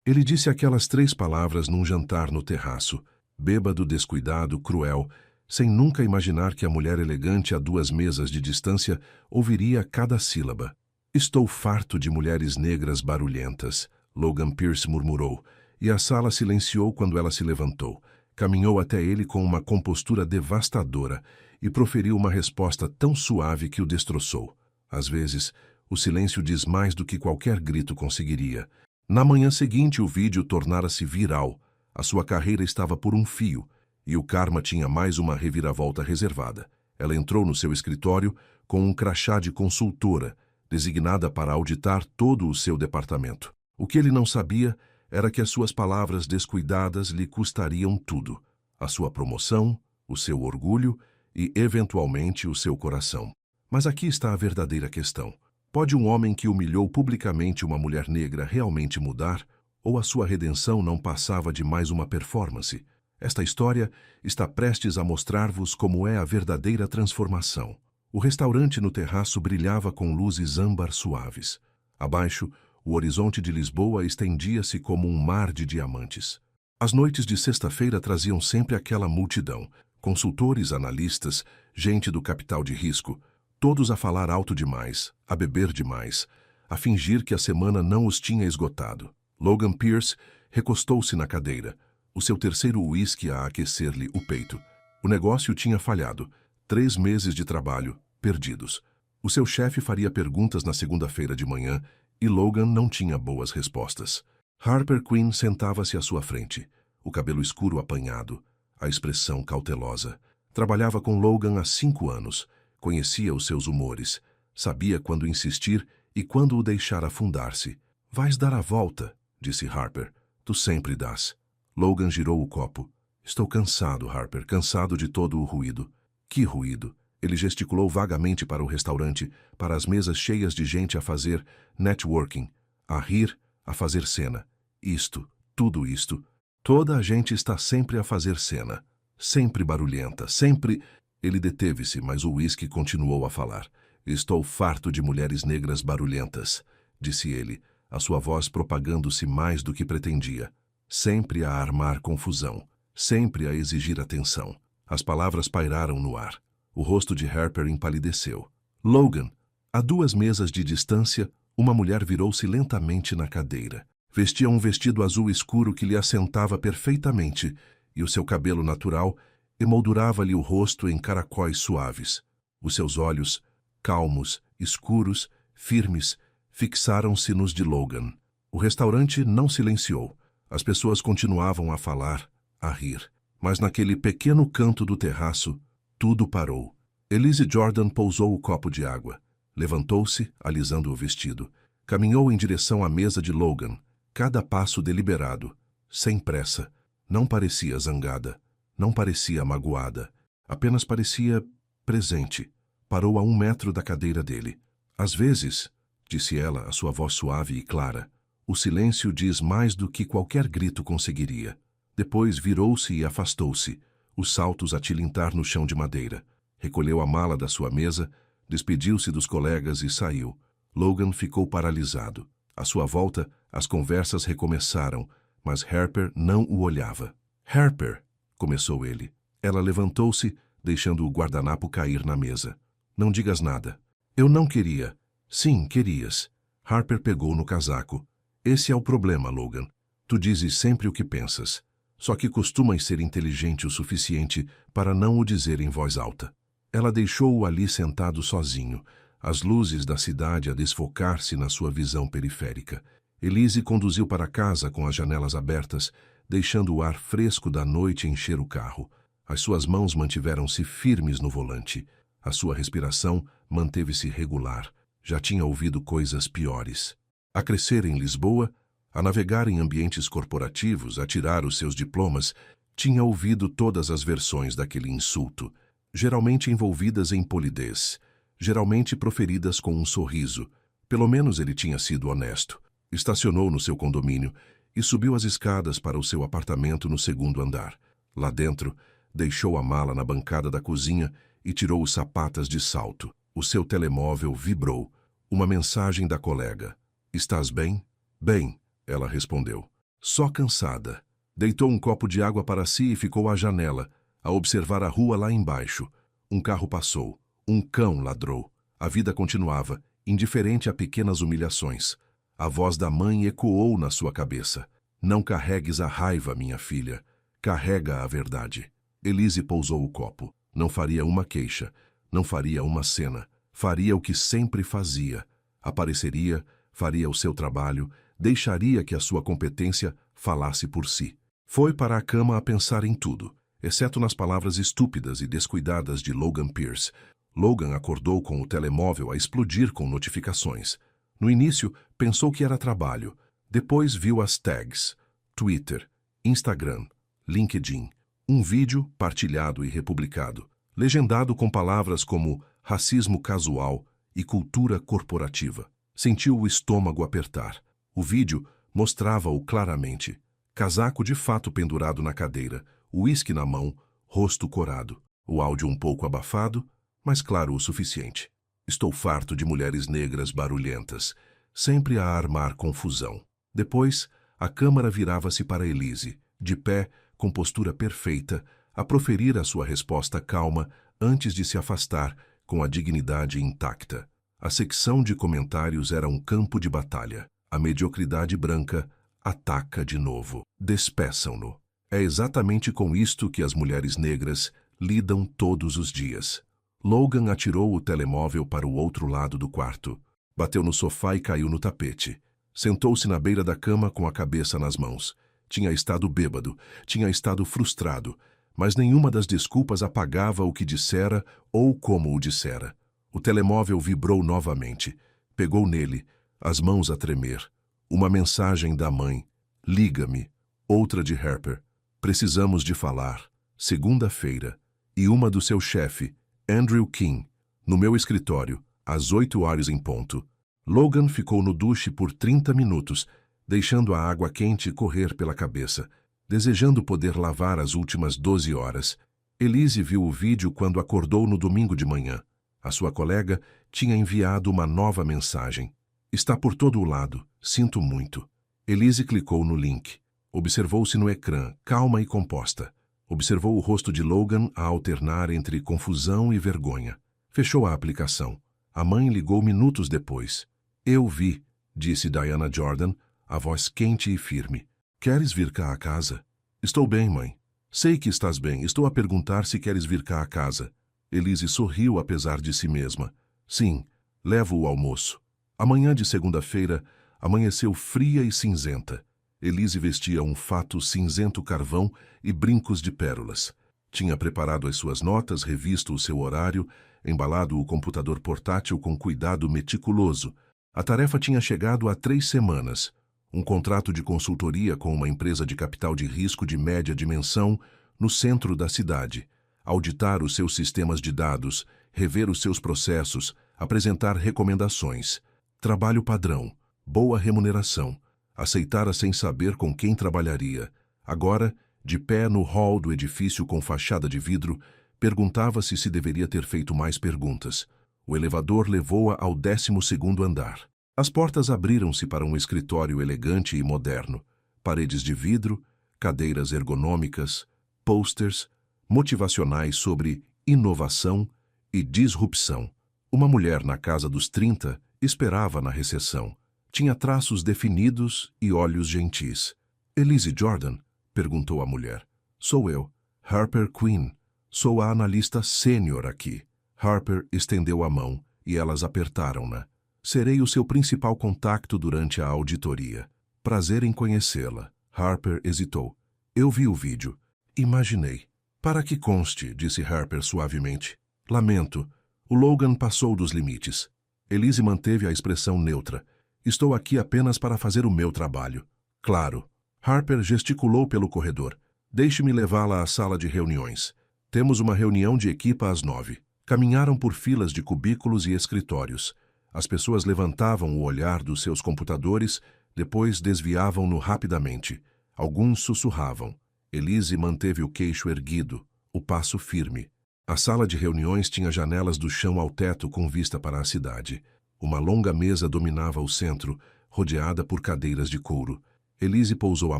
Ele disse aquelas 3 palavras num jantar no terraço, bêbado, descuidado, cruel, sem nunca imaginar que a mulher elegante a 2 mesas de distância ouviria cada sílaba. Estou farto de mulheres negras barulhentas, Logan Pierce murmurou, e a sala silenciou quando ela se levantou. Caminhou até ele com uma compostura devastadora e proferiu uma resposta tão suave que o destroçou. Às vezes, o silêncio diz mais do que qualquer grito conseguiria. Na manhã seguinte, o vídeo tornara-se viral. A sua carreira estava por um fio, e o karma tinha mais uma reviravolta reservada. Ela entrou no seu escritório com um crachá de consultora, designada para auditar todo o seu departamento. O que ele não sabia era que as suas palavras descuidadas lhe custariam tudo: a sua promoção, o seu orgulho e, eventualmente, o seu coração. Mas aqui está a verdadeira questão. Pode um homem que humilhou publicamente uma mulher negra realmente mudar, ou a sua redenção não passava de mais uma performance? Esta história está prestes a mostrar-vos como é a verdadeira transformação. O restaurante no terraço brilhava com luzes âmbar suaves. Abaixo, o horizonte de Lisboa estendia-se como um mar de diamantes. As noites de sexta-feira traziam sempre aquela multidão, consultores, analistas, gente do capital de risco, todos a falar alto demais, a beber demais, a fingir que a semana não os tinha esgotado. Logan Pierce recostou-se na cadeira, o seu terceiro uísque a aquecer-lhe o peito. O negócio tinha falhado. 3 meses de trabalho, perdidos. O seu chefe faria perguntas na segunda-feira de manhã e Logan não tinha boas respostas. Harper Quinn sentava-se à sua frente, o cabelo escuro apanhado, a expressão cautelosa. Trabalhava com Logan há 5 anos, conhecia os seus humores, sabia quando insistir e quando o deixar afundar-se. Vais dar a volta, disse Harper. Tu sempre dás. Logan girou o copo. Estou cansado, Harper, cansado de todo o ruído. Que ruído? Ele gesticulou vagamente para o restaurante, para as mesas cheias de gente a fazer networking, a rir, a fazer cena. Isto, tudo isto. Toda a gente está sempre a fazer cena. Sempre barulhenta, sempre... Ele deteve-se, mas o uísque continuou a falar. Estou farto de mulheres negras barulhentas, disse ele, a sua voz propagando-se mais do que pretendia. Sempre a armar confusão, sempre a exigir atenção. As palavras pairaram no ar. O rosto de Harper empalideceu. Logan, a 2 mesas de distância, uma mulher virou-se lentamente na cadeira. Vestia um vestido azul escuro que lhe assentava perfeitamente, e o seu cabelo natural emoldurava-lhe o rosto em caracóis suaves. Os seus olhos, calmos, escuros, firmes, fixaram-se nos de Logan. O restaurante não silenciou. As pessoas continuavam a falar, a rir. Mas naquele pequeno canto do terraço, tudo parou. Elise Jordan pousou o copo de água. Levantou-se, alisando o vestido. Caminhou em direção à mesa de Logan, cada passo deliberado, sem pressa. Não parecia zangada, não parecia magoada. Apenas parecia presente. Parou a 1 metro da cadeira dele. Às vezes, disse ela, a sua voz suave e clara, o silêncio diz mais do que qualquer grito conseguiria. Depois virou-se e afastou-se, os saltos a tilintar no chão de madeira. Recolheu a mala da sua mesa, despediu-se dos colegas e saiu. Logan ficou paralisado. À sua volta, as conversas recomeçaram, mas Harper não o olhava. Harper, começou ele. Ela levantou-se, deixando o guardanapo cair na mesa. Não digas nada. Eu não queria. Sim, querias. Harper pegou no casaco. Esse é o problema, Logan. Tu dizes sempre o que pensas. Só que costumas ser inteligente o suficiente para não o dizer em voz alta. Ela deixou-o ali sentado sozinho, as luzes da cidade a desfocar-se na sua visão periférica. Elise conduziu para casa com as janelas abertas, deixando o ar fresco da noite encher o carro. As suas mãos mantiveram-se firmes no volante. A sua respiração manteve-se regular. Já tinha ouvido coisas piores. A crescer em Lisboa, a navegar em ambientes corporativos, a tirar os seus diplomas, tinha ouvido todas as versões daquele insulto, geralmente envolvidas em polidez, geralmente proferidas com um sorriso. Pelo menos ele tinha sido honesto. Estacionou no seu condomínio e subiu as escadas para o seu apartamento no 2º andar. Lá dentro, deixou a mala na bancada da cozinha e tirou os sapatos de salto. O seu telemóvel vibrou. Uma mensagem da colega. Estás bem? Bem, ela respondeu. só cansada. Deitou um copo de água para si e ficou à janela, a observar a rua lá embaixo. Um carro passou. Um cão ladrou. A vida continuava, indiferente a pequenas humilhações. A voz da mãe ecoou na sua cabeça. Não carregues a raiva, minha filha. Carrega a verdade. Elise pousou o copo. Não faria uma queixa. Não faria uma cena. Faria o que sempre fazia. Apareceria, faria o seu trabalho, deixaria que a sua competência falasse por si. Foi para a cama a pensar em tudo, exceto nas palavras estúpidas e descuidadas de Logan Pierce. Logan acordou com o telemóvel a explodir com notificações. No início, pensou que era trabalho. Depois viu as tags: Twitter, Instagram, LinkedIn. Um vídeo partilhado e republicado, legendado com palavras como racismo casual e cultura corporativa. Sentiu o estômago apertar. O vídeo mostrava-o claramente. Casaco de fato pendurado na cadeira, uísque na mão, rosto corado. O áudio um pouco abafado, mas claro o suficiente. Estou farto de mulheres negras barulhentas, sempre a armar confusão. Depois, a câmara virava-se para Elise, de pé, com postura perfeita, a proferir a sua resposta calma antes de se afastar, com a dignidade intacta. A secção de comentários era um campo de batalha. A mediocridade branca ataca de novo. Despeçam-no. É exatamente com isto que as mulheres negras lidam todos os dias. Logan atirou o telemóvel para o outro lado do quarto. Bateu no sofá e caiu no tapete. Sentou-se na beira da cama com a cabeça nas mãos. Tinha estado bêbado, tinha estado frustrado, mas nenhuma das desculpas apagava o que dissera ou como o dissera. O telemóvel vibrou novamente. Pegou nele, as mãos a tremer. Uma mensagem da mãe. Liga-me. Outra de Harper. Precisamos de falar. Segunda-feira. E uma do seu chefe, Andrew King, no meu escritório, às 8h em ponto. Logan ficou no duche por 30 minutos, deixando a água quente correr pela cabeça, desejando poder lavar as últimas 12 horas. Elise viu o vídeo quando acordou no domingo de manhã. A sua colega tinha enviado uma nova mensagem. Está por todo o lado. Sinto muito. Elise clicou no link. Observou-se no ecrã, calma e composta. Observou o rosto de Logan a alternar entre confusão e vergonha. Fechou a aplicação. A mãe ligou minutos depois. Eu vi, disse Diana Jordan, a voz quente e firme. Queres vir cá à casa? Estou bem, mãe. Sei que estás bem. Estou a perguntar se queres vir cá à casa. Elise sorriu apesar de si mesma. Sim, levo o almoço. A manhã de segunda-feira amanheceu fria e cinzenta. Elise vestia um fato cinzento carvão e brincos de pérolas. Tinha preparado as suas notas, revisto o seu horário, embalado o computador portátil com cuidado meticuloso. A tarefa tinha chegado há 3 semanas. Um contrato de consultoria com uma empresa de capital de risco de média dimensão no centro da cidade. Auditar os seus sistemas de dados, rever os seus processos, apresentar recomendações. Trabalho padrão, boa remuneração. Aceitara sem saber com quem trabalharia. Agora, de pé no hall do edifício com fachada de vidro, perguntava-se se deveria ter feito mais perguntas. O elevador levou-a ao 12º andar. As portas abriram-se para um escritório elegante e moderno. Paredes de vidro, cadeiras ergonômicas, posters, motivacionais sobre inovação e disrupção. Uma mulher na casa dos 30 esperava na recepção. Tinha traços definidos e olhos gentis. Elise Jordan? Perguntou a mulher. Sou eu, Harper Quinn. Sou a analista sênior aqui. Harper estendeu a mão e elas apertaram-na. Serei o seu principal contacto durante a auditoria. Prazer em conhecê-la. Harper hesitou. Eu vi o vídeo. Imaginei. Para que conste, disse Harper suavemente. Lamento. O Logan passou dos limites. Elise manteve a expressão neutra. Estou aqui apenas para fazer o meu trabalho. Claro. Harper gesticulou pelo corredor. Deixe-me levá-la à sala de reuniões. Temos uma reunião de equipa às 9. Caminharam por filas de cubículos e escritórios. As pessoas levantavam o olhar dos seus computadores, depois desviavam-no rapidamente. Alguns sussurravam. Elise manteve o queixo erguido, o passo firme. A sala de reuniões tinha janelas do chão ao teto com vista para a cidade. Uma longa mesa dominava o centro, rodeada por cadeiras de couro. Elise pousou a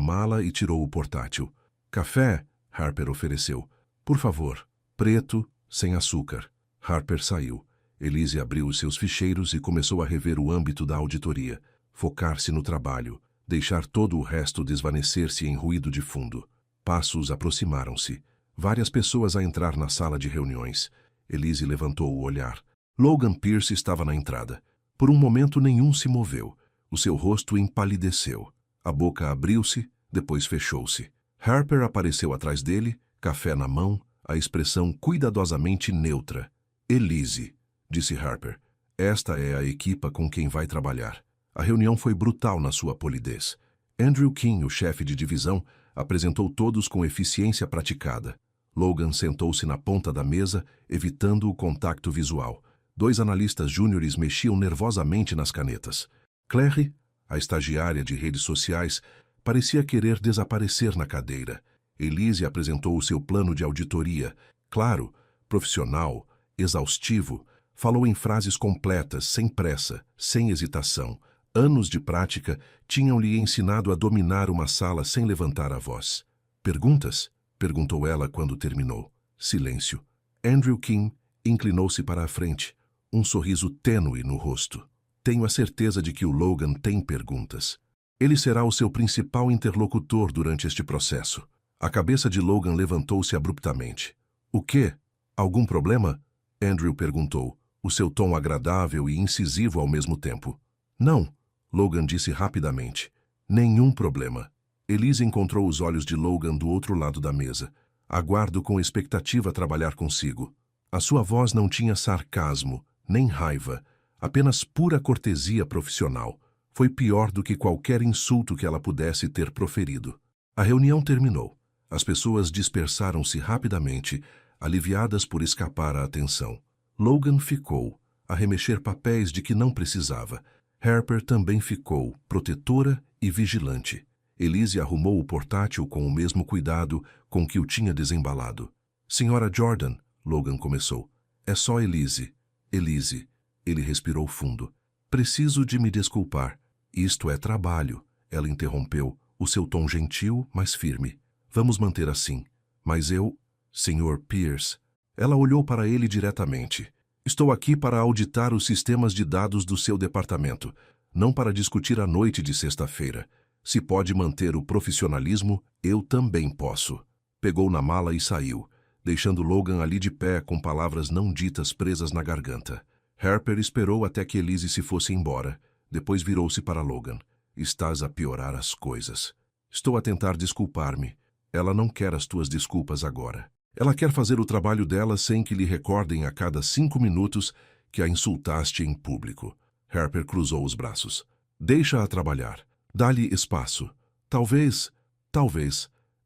mala e tirou o portátil. Café? Harper ofereceu. Por favor. Preto, sem açúcar. Harper saiu. Elise abriu os seus ficheiros e começou a rever o âmbito da auditoria. Focar-se no trabalho. Deixar todo o resto desvanecer-se em ruído de fundo. Passos aproximaram-se. Várias pessoas a entrar na sala de reuniões. Elise levantou o olhar. Logan Pierce estava na entrada. Por um momento nenhum se moveu. O seu rosto empalideceu. A boca abriu-se, depois fechou-se. Harper apareceu atrás dele, café na mão, a expressão cuidadosamente neutra. Elise, disse Harper, esta é a equipa com quem vai trabalhar. A reunião foi brutal na sua polidez. Andrew King, o chefe de divisão, apresentou todos com eficiência praticada. Logan sentou-se na ponta da mesa, evitando o contato visual. 2 analistas júniores mexiam nervosamente nas canetas. Clary, a estagiária de redes sociais, parecia querer desaparecer na cadeira. Elise apresentou o seu plano de auditoria. Claro, profissional, exaustivo, falou em frases completas, sem pressa, sem hesitação. Anos de prática tinham-lhe ensinado a dominar uma sala sem levantar a voz. Perguntas? Perguntou ela quando terminou. Silêncio. Andrew King inclinou-se para a frente, um sorriso tênue no rosto. Tenho a certeza de que o Logan tem perguntas. Ele será o seu principal interlocutor durante este processo. A cabeça de Logan levantou-se abruptamente. O quê? Algum problema? Andrew perguntou, o seu tom agradável e incisivo ao mesmo tempo. Não, Logan disse rapidamente. Nenhum problema. Elise encontrou os olhos de Logan do outro lado da mesa. Aguardo com expectativa trabalhar consigo. A sua voz não tinha sarcasmo, nem raiva, apenas pura cortesia profissional. Foi pior do que qualquer insulto que ela pudesse ter proferido. A reunião terminou. As pessoas dispersaram-se rapidamente, aliviadas por escapar à atenção. Logan ficou, a remexer papéis de que não precisava. Harper também ficou, protetora e vigilante. Elise arrumou o portátil com o mesmo cuidado com que o tinha desembalado. Senhora Jordan, Logan começou. É só Elise. Elise. Ele respirou fundo. Preciso de me desculpar. Isto é trabalho. Ela interrompeu, o seu tom gentil, mas firme. Vamos manter assim. Mas eu... Sr. Pierce... Ela olhou para ele diretamente. Estou aqui para auditar os sistemas de dados do seu departamento, não para discutir a noite de sexta-feira. Se pode manter o profissionalismo, eu também posso. Pegou na mala e saiu, deixando Logan ali de pé com palavras não ditas presas na garganta. Harper esperou até que Elise se fosse embora. Depois virou-se para Logan. Estás a piorar as coisas. Estou a tentar desculpar-me. Ela não quer as tuas desculpas agora. Ela quer fazer o trabalho dela sem que lhe recordem a cada 5 minutos que a insultaste em público. Harper cruzou os braços. Deixa-a trabalhar. Dá-lhe espaço. Talvez,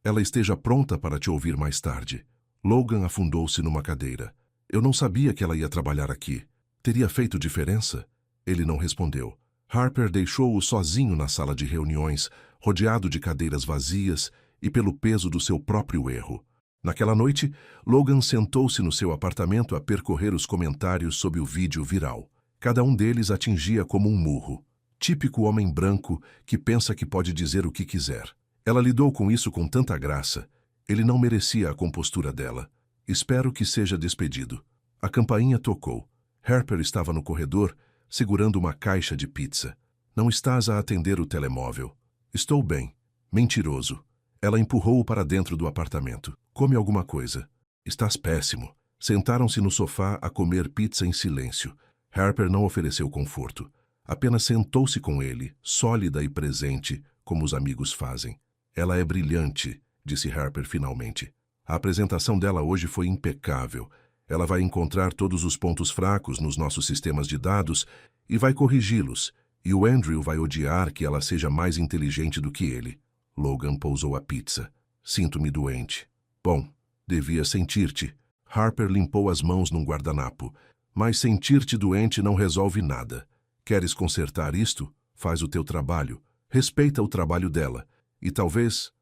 ela esteja pronta para te ouvir mais tarde. Logan afundou-se numa cadeira. Eu não sabia que ela ia trabalhar aqui. Teria feito diferença? Ele não respondeu. Harper deixou-o sozinho na sala de reuniões, rodeado de cadeiras vazias e pelo peso do seu próprio erro. Naquela noite, Logan sentou-se no seu apartamento a percorrer os comentários sob o vídeo viral. Cada um deles atingia como um murro. Típico homem branco que pensa que pode dizer o que quiser. Ela lidou com isso com tanta graça. Ele não merecia a compostura dela. Espero que seja despedido. A campainha tocou. Harper estava no corredor, segurando uma caixa de pizza. Não estás a atender o telemóvel. Estou bem. Mentiroso. Ela empurrou-o para dentro do apartamento. Come alguma coisa. Estás péssimo. Sentaram-se no sofá a comer pizza em silêncio. Harper não ofereceu conforto. Apenas sentou-se com ele, sólida e presente, como os amigos fazem. Ela é brilhante, disse Harper finalmente. A apresentação dela hoje foi impecável. Ela vai encontrar todos os pontos fracos nos nossos sistemas de dados e vai corrigi-los. E o Andrew vai odiar que ela seja mais inteligente do que ele. Logan pousou a pizza. Sinto-me doente. Bom, devia sentir-te. Harper limpou as mãos num guardanapo. Mas sentir-te doente não resolve nada. Queres consertar isto? Faz o teu trabalho. Respeita o trabalho dela. E talvez,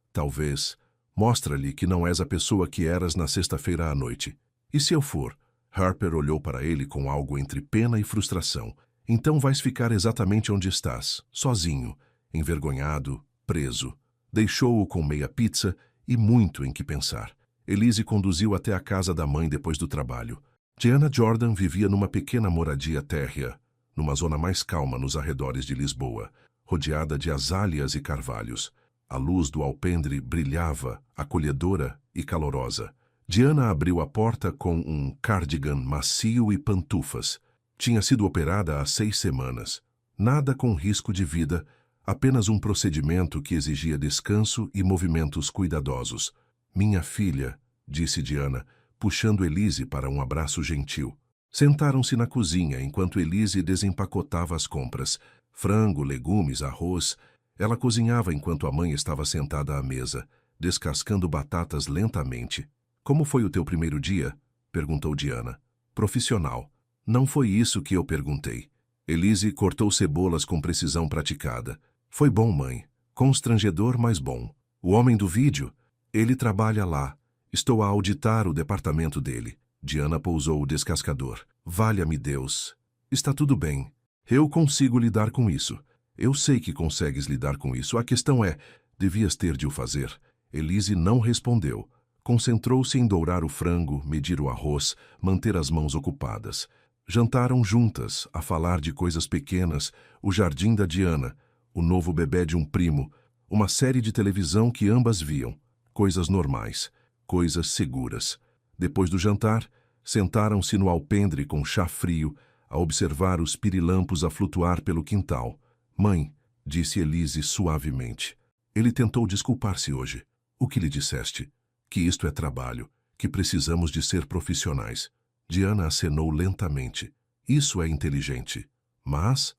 mostra-lhe que não és a pessoa que eras na sexta-feira à noite. E se eu for? Harper olhou para ele com algo entre pena e frustração. Então vais ficar exatamente onde estás, sozinho, envergonhado, preso. Deixou-o com meia pizza e muito em que pensar. Elise conduziu até a casa da mãe depois do trabalho. Diana Jordan vivia numa pequena moradia térrea, numa zona mais calma nos arredores de Lisboa, rodeada de azáleas e carvalhos. A luz do alpendre brilhava, acolhedora e calorosa. Diana abriu a porta com um cardigan macio e pantufas. Tinha sido operada há 6 semanas. Nada com risco de vida, apenas um procedimento que exigia descanso e movimentos cuidadosos. Minha filha, disse Diana, puxando Elise para um abraço gentil. Sentaram-se na cozinha enquanto Elise desempacotava as compras. Frango, legumes, arroz. Ela cozinhava enquanto a mãe estava sentada à mesa, descascando batatas lentamente. Como foi o teu primeiro dia? Perguntou Diana. Profissional. Não foi isso que eu perguntei. Elise cortou cebolas com precisão praticada. Foi bom, mãe. Constrangedor, mas bom. O homem do vídeo? Ele trabalha lá. Estou a auditar o departamento dele. Diana pousou o descascador. Valha-me Deus. Está tudo bem. Eu consigo lidar com isso. Eu sei que consegues lidar com isso. A questão é, devias ter de o fazer. Elise não respondeu. Concentrou-se em dourar o frango, medir o arroz, manter as mãos ocupadas. Jantaram juntas, a falar de coisas pequenas, o jardim da Diana, o novo bebê de um primo, uma série de televisão que ambas viam. Coisas normais, coisas seguras. Depois do jantar, sentaram-se no alpendre com chá frio, a observar os pirilampos a flutuar pelo quintal. Mãe, disse Elise suavemente. Ele tentou desculpar-se hoje. O que lhe disseste? Que isto é trabalho, que precisamos de ser profissionais. Diana acenou lentamente. Isso é inteligente. Mas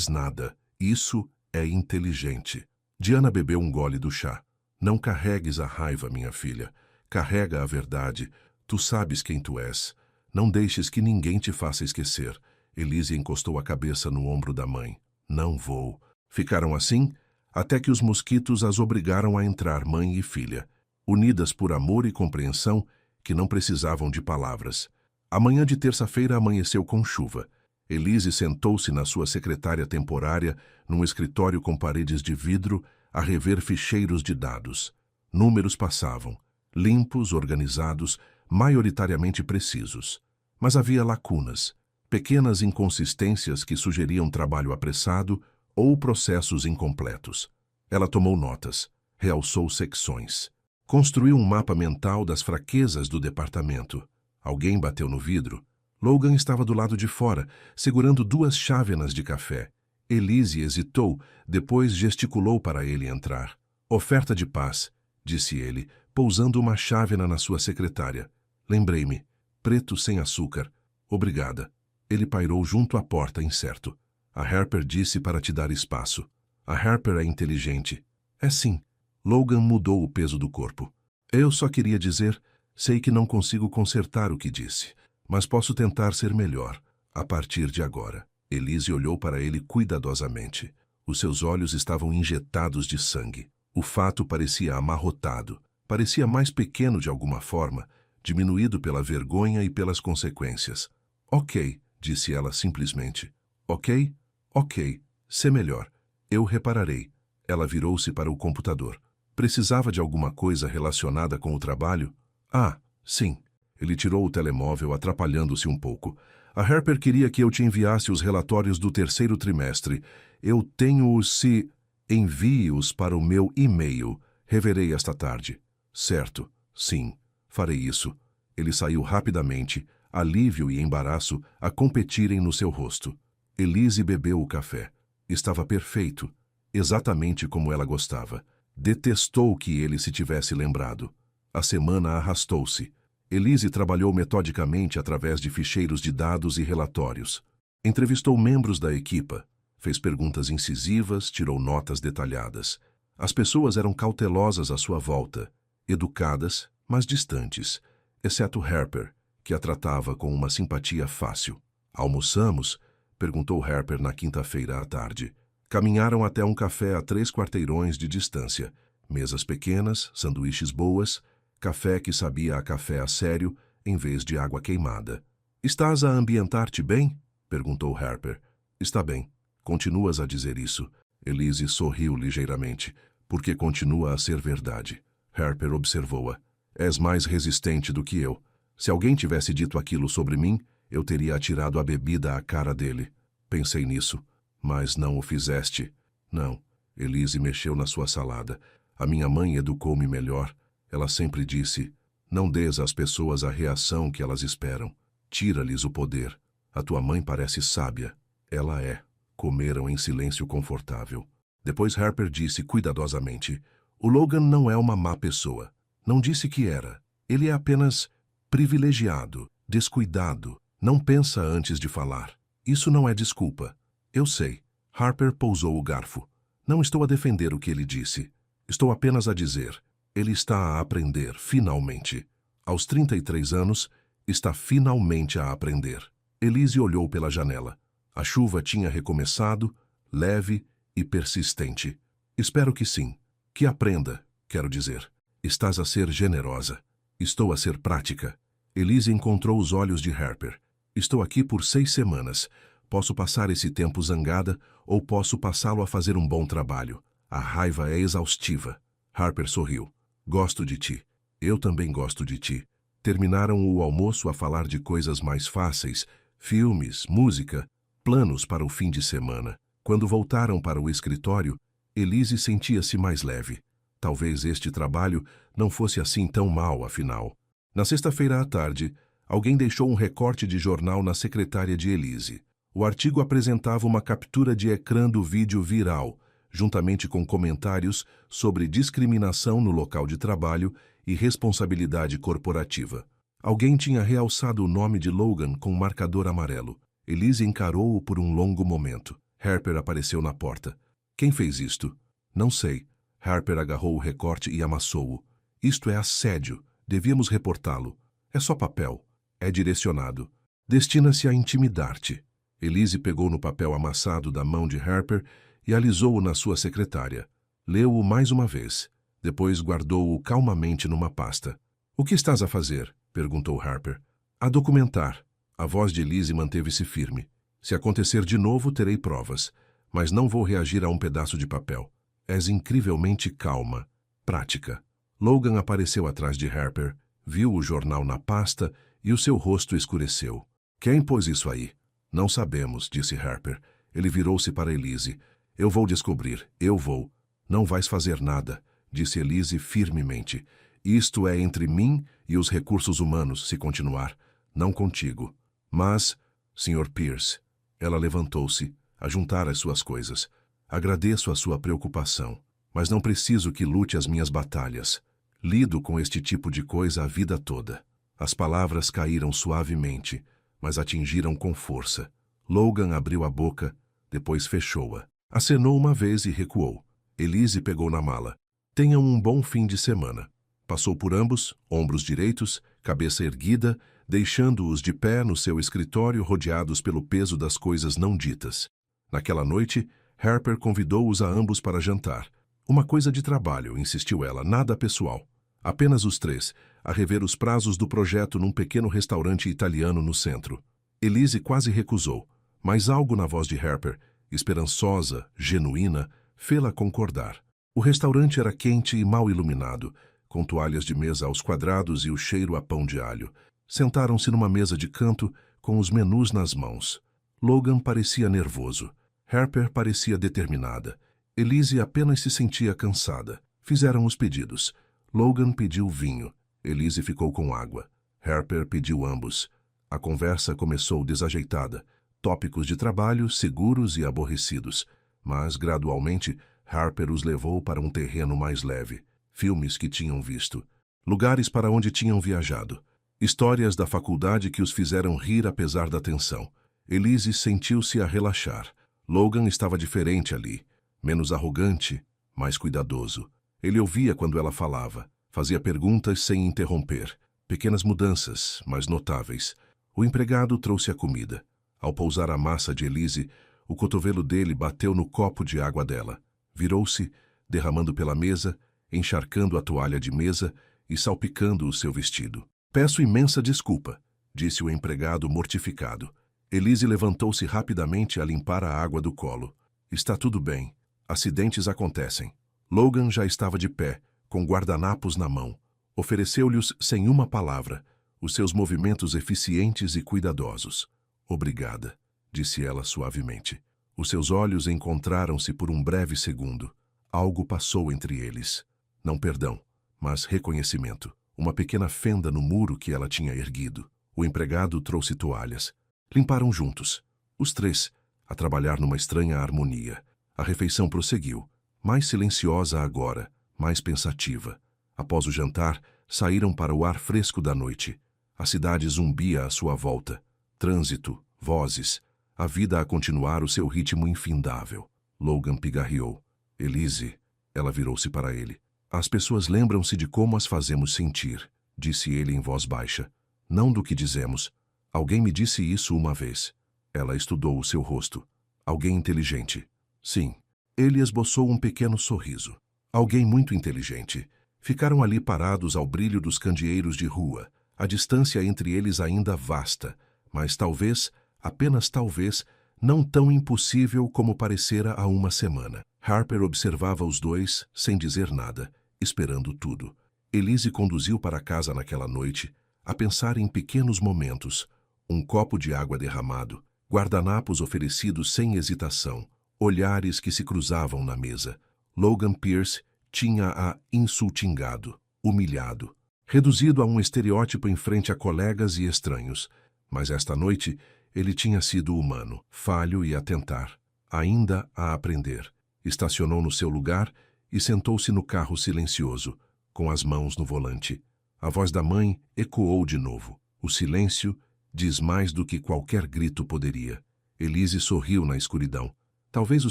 nada. Isso é inteligente. Diana bebeu um gole do chá. Não carregues a raiva, minha filha. Carrega a verdade. Tu sabes quem tu és. Não deixes que ninguém te faça esquecer. Elise encostou a cabeça no ombro da mãe. Não vou. Ficaram assim, até que os mosquitos as obrigaram a entrar, mãe e filha, unidas por amor e compreensão que não precisavam de palavras. A manhã de terça-feira amanheceu com chuva. Elise sentou-se na sua secretária temporária, num escritório com paredes de vidro, a rever ficheiros de dados. Números passavam, limpos, organizados, maioritariamente precisos. Mas havia lacunas, pequenas inconsistências que sugeriam trabalho apressado ou processos incompletos. Ela tomou notas, realçou secções. Construiu um mapa mental das fraquezas do departamento. Alguém bateu no vidro. Logan estava do lado de fora, segurando 2 chávenas de café. Elise hesitou, depois gesticulou para ele entrar. Oferta de paz, disse ele, pousando uma chávena na sua secretária. Lembrei-me. Preto sem açúcar. Obrigada. Ele pairou junto à porta, incerto. A Harper disse para te dar espaço. A Harper é inteligente. É sim. Logan mudou o peso do corpo. Eu só queria dizer, sei que não consigo consertar o que disse, mas posso tentar ser melhor, a partir de agora. Elise olhou para ele cuidadosamente. Os seus olhos estavam injetados de sangue. O fato parecia amarrotado, parecia mais pequeno de alguma forma, diminuído pela vergonha e pelas consequências. Ok, disse ela simplesmente. Ok? Ok, sé melhor. Eu repararei. Ela virou-se para o computador. Precisava de alguma coisa relacionada com o trabalho? Ah, sim. Ele tirou o telemóvel, atrapalhando-se um pouco. A Harper queria que eu te enviasse os relatórios do 3º trimestre. Eu tenho-os se... Envie-os para o meu e-mail. Reverei esta tarde. Certo. Sim. Farei isso. Ele saiu rapidamente, alívio e embaraço a competirem no seu rosto. Elise bebeu o café. Estava perfeito. Exatamente como ela gostava. Detestou que ele se tivesse lembrado. A semana arrastou-se. Elise trabalhou metodicamente através de ficheiros de dados e relatórios. Entrevistou membros da equipa. Fez perguntas incisivas, tirou notas detalhadas. As pessoas eram cautelosas à sua volta, educadas, mas distantes, exceto Harper, que a tratava com uma simpatia fácil. Almoçamos? Perguntou Harper na quinta-feira à tarde. Caminharam até um café a 3 quarteirões de distância. Mesas pequenas, sanduíches boas, café que sabia a café a sério, em vez de água queimada. Estás a ambientar-te bem? Perguntou Harper. Está bem. Continuas a dizer isso. Elise sorriu ligeiramente. Porque continua a ser verdade. Harper observou-a. És mais resistente do que eu. Se alguém tivesse dito aquilo sobre mim, eu teria atirado a bebida à cara dele. Pensei nisso, mas não o fizeste. Não. Elise mexeu na sua salada. A minha mãe educou-me melhor. Ela sempre disse, não dês às pessoas a reação que elas esperam. Tira-lhes o poder. A tua mãe parece sábia. Ela é. Comeram em silêncio confortável. Depois Harper disse cuidadosamente, o Logan não é uma má pessoa. Não disse que era. Ele é apenas privilegiado, descuidado. Não pensa antes de falar. Isso não é desculpa. Eu sei. Harper pousou o garfo. Não estou a defender o que ele disse. Estou apenas a dizer. Ele está a aprender, finalmente. Aos 33 anos, está finalmente a aprender. Elise olhou pela janela. A chuva tinha recomeçado, leve e persistente. Espero que sim. Que aprenda, quero dizer. Estás a ser generosa. Estou a ser prática. Elise encontrou os olhos de Harper. Estou aqui por 6 semanas. Posso passar esse tempo zangada ou posso passá-lo a fazer um bom trabalho. A raiva é exaustiva. Harper sorriu. Gosto de ti. Eu também gosto de ti. Terminaram o almoço a falar de coisas mais fáceis, filmes, música, planos para o fim de semana. Quando voltaram para o escritório, Elise sentia-se mais leve. Talvez este trabalho não fosse assim tão mal, afinal. Na sexta-feira à tarde, alguém deixou um recorte de jornal na secretária de Elise. O artigo apresentava uma captura de ecrã do vídeo viral, juntamente com comentários sobre discriminação no local de trabalho e responsabilidade corporativa. Alguém tinha realçado o nome de Logan com um marcador amarelo. Elise encarou-o por um longo momento. Harper apareceu na porta. Quem fez isto? Não sei. Harper agarrou o recorte e amassou-o. Isto é assédio. Devíamos reportá-lo. É só papel. É direcionado. Destina-se a intimidar-te. Elise pegou no papel amassado da mão de Harper e alisou-o na sua secretária. Leu-o mais uma vez. Depois guardou-o calmamente numa pasta. O que estás a fazer? Perguntou Harper. A documentar. A voz de Elise manteve-se firme. Se acontecer de novo, terei provas. Mas não vou reagir a um pedaço de papel. És incrivelmente calma. Prática. Logan apareceu atrás de Harper, viu o jornal na pasta e o seu rosto escureceu. Quem pôs isso aí? Não sabemos, disse Harper. Ele virou-se para Elise. Eu vou descobrir. Eu vou. Não vais fazer nada, disse Elise firmemente. Isto é entre mim e os recursos humanos, se continuar. Não contigo. Mas, Sr. Pierce, ela levantou-se, a juntar as suas coisas. Agradeço a sua preocupação, mas não preciso que lute as minhas batalhas. Lido com este tipo de coisa a vida toda. As palavras caíram suavemente, mas atingiram com força. Logan abriu a boca, depois fechou-a. Acenou uma vez e recuou. Elise pegou na mala. Tenham um bom fim de semana. Passou por ambos, ombros direitos, cabeça erguida, deixando-os de pé no seu escritório rodeados pelo peso das coisas não ditas. Naquela noite, Harper convidou-os a ambos para jantar. Uma coisa de trabalho, insistiu ela, nada pessoal. Apenas os três, a rever os prazos do projeto num pequeno restaurante italiano no centro. Elise quase recusou, mas algo na voz de Harper, esperançosa, genuína, fê-la concordar. O restaurante era quente e mal iluminado, com toalhas de mesa aos quadrados e o cheiro a pão de alho. Sentaram-se numa mesa de canto, com os menus nas mãos. Logan parecia nervoso. Harper parecia determinada. Elise apenas se sentia cansada. Fizeram os pedidos. Logan pediu vinho. Elise ficou com água. Harper pediu ambos. A conversa começou desajeitada. Tópicos de trabalho seguros e aborrecidos. Mas, gradualmente, Harper os levou para um terreno mais leve. Filmes que tinham visto. Lugares para onde tinham viajado. Histórias da faculdade que os fizeram rir apesar da tensão. Elise sentiu-se a relaxar. Logan estava diferente ali. Menos arrogante, mais cuidadoso. Ele ouvia quando ela falava. Fazia perguntas sem interromper. Pequenas mudanças, mas notáveis. O empregado trouxe a comida. Ao pousar a massa de Elise, o cotovelo dele bateu no copo de água dela. Virou-se, derramando pela mesa, encharcando a toalha de mesa e salpicando o seu vestido. Peço imensa desculpa, disse o empregado mortificado. Elise levantou-se rapidamente a limpar a água do colo. Está tudo bem. Acidentes acontecem. Logan já estava de pé, com guardanapos na mão. Ofereceu-lhes sem uma palavra, os seus movimentos eficientes e cuidadosos. Obrigada, disse ela suavemente. Os seus olhos encontraram-se por um breve segundo. Algo passou entre eles. Não perdão, mas reconhecimento. Uma pequena fenda no muro que ela tinha erguido. O empregado trouxe toalhas. Limparam juntos. Os três, a trabalhar numa estranha harmonia. A refeição prosseguiu, mais silenciosa agora, mais pensativa. Após o jantar, saíram para o ar fresco da noite. A cidade zumbia à sua volta. Trânsito, vozes, a vida a continuar o seu ritmo infindável. Logan pigarreou. Elise, ela virou-se para ele. As pessoas lembram-se de como as fazemos sentir, disse ele em voz baixa. Não do que dizemos. Alguém me disse isso uma vez. Ela estudou o seu rosto. Alguém inteligente. Sim. Ele esboçou um pequeno sorriso. Alguém muito inteligente. Ficaram ali parados ao brilho dos candeeiros de rua, a distância entre eles ainda vasta, mas talvez, apenas talvez, não tão impossível como parecera há uma semana. Harper observava os dois, sem dizer nada, esperando tudo. Elise conduziu para casa naquela noite, a pensar em pequenos momentos, um copo de água derramado, guardanapos oferecidos sem hesitação, olhares que se cruzavam na mesa. Logan Pierce tinha-a insultingado, humilhado, reduzido a um estereótipo em frente a colegas e estranhos. Mas esta noite ele tinha sido humano, falho e a tentar, ainda a aprender. Estacionou no seu lugar e sentou-se no carro silencioso, com as mãos no volante. A voz da mãe ecoou de novo. O silêncio diz mais do que qualquer grito poderia. Elise sorriu na escuridão. Talvez o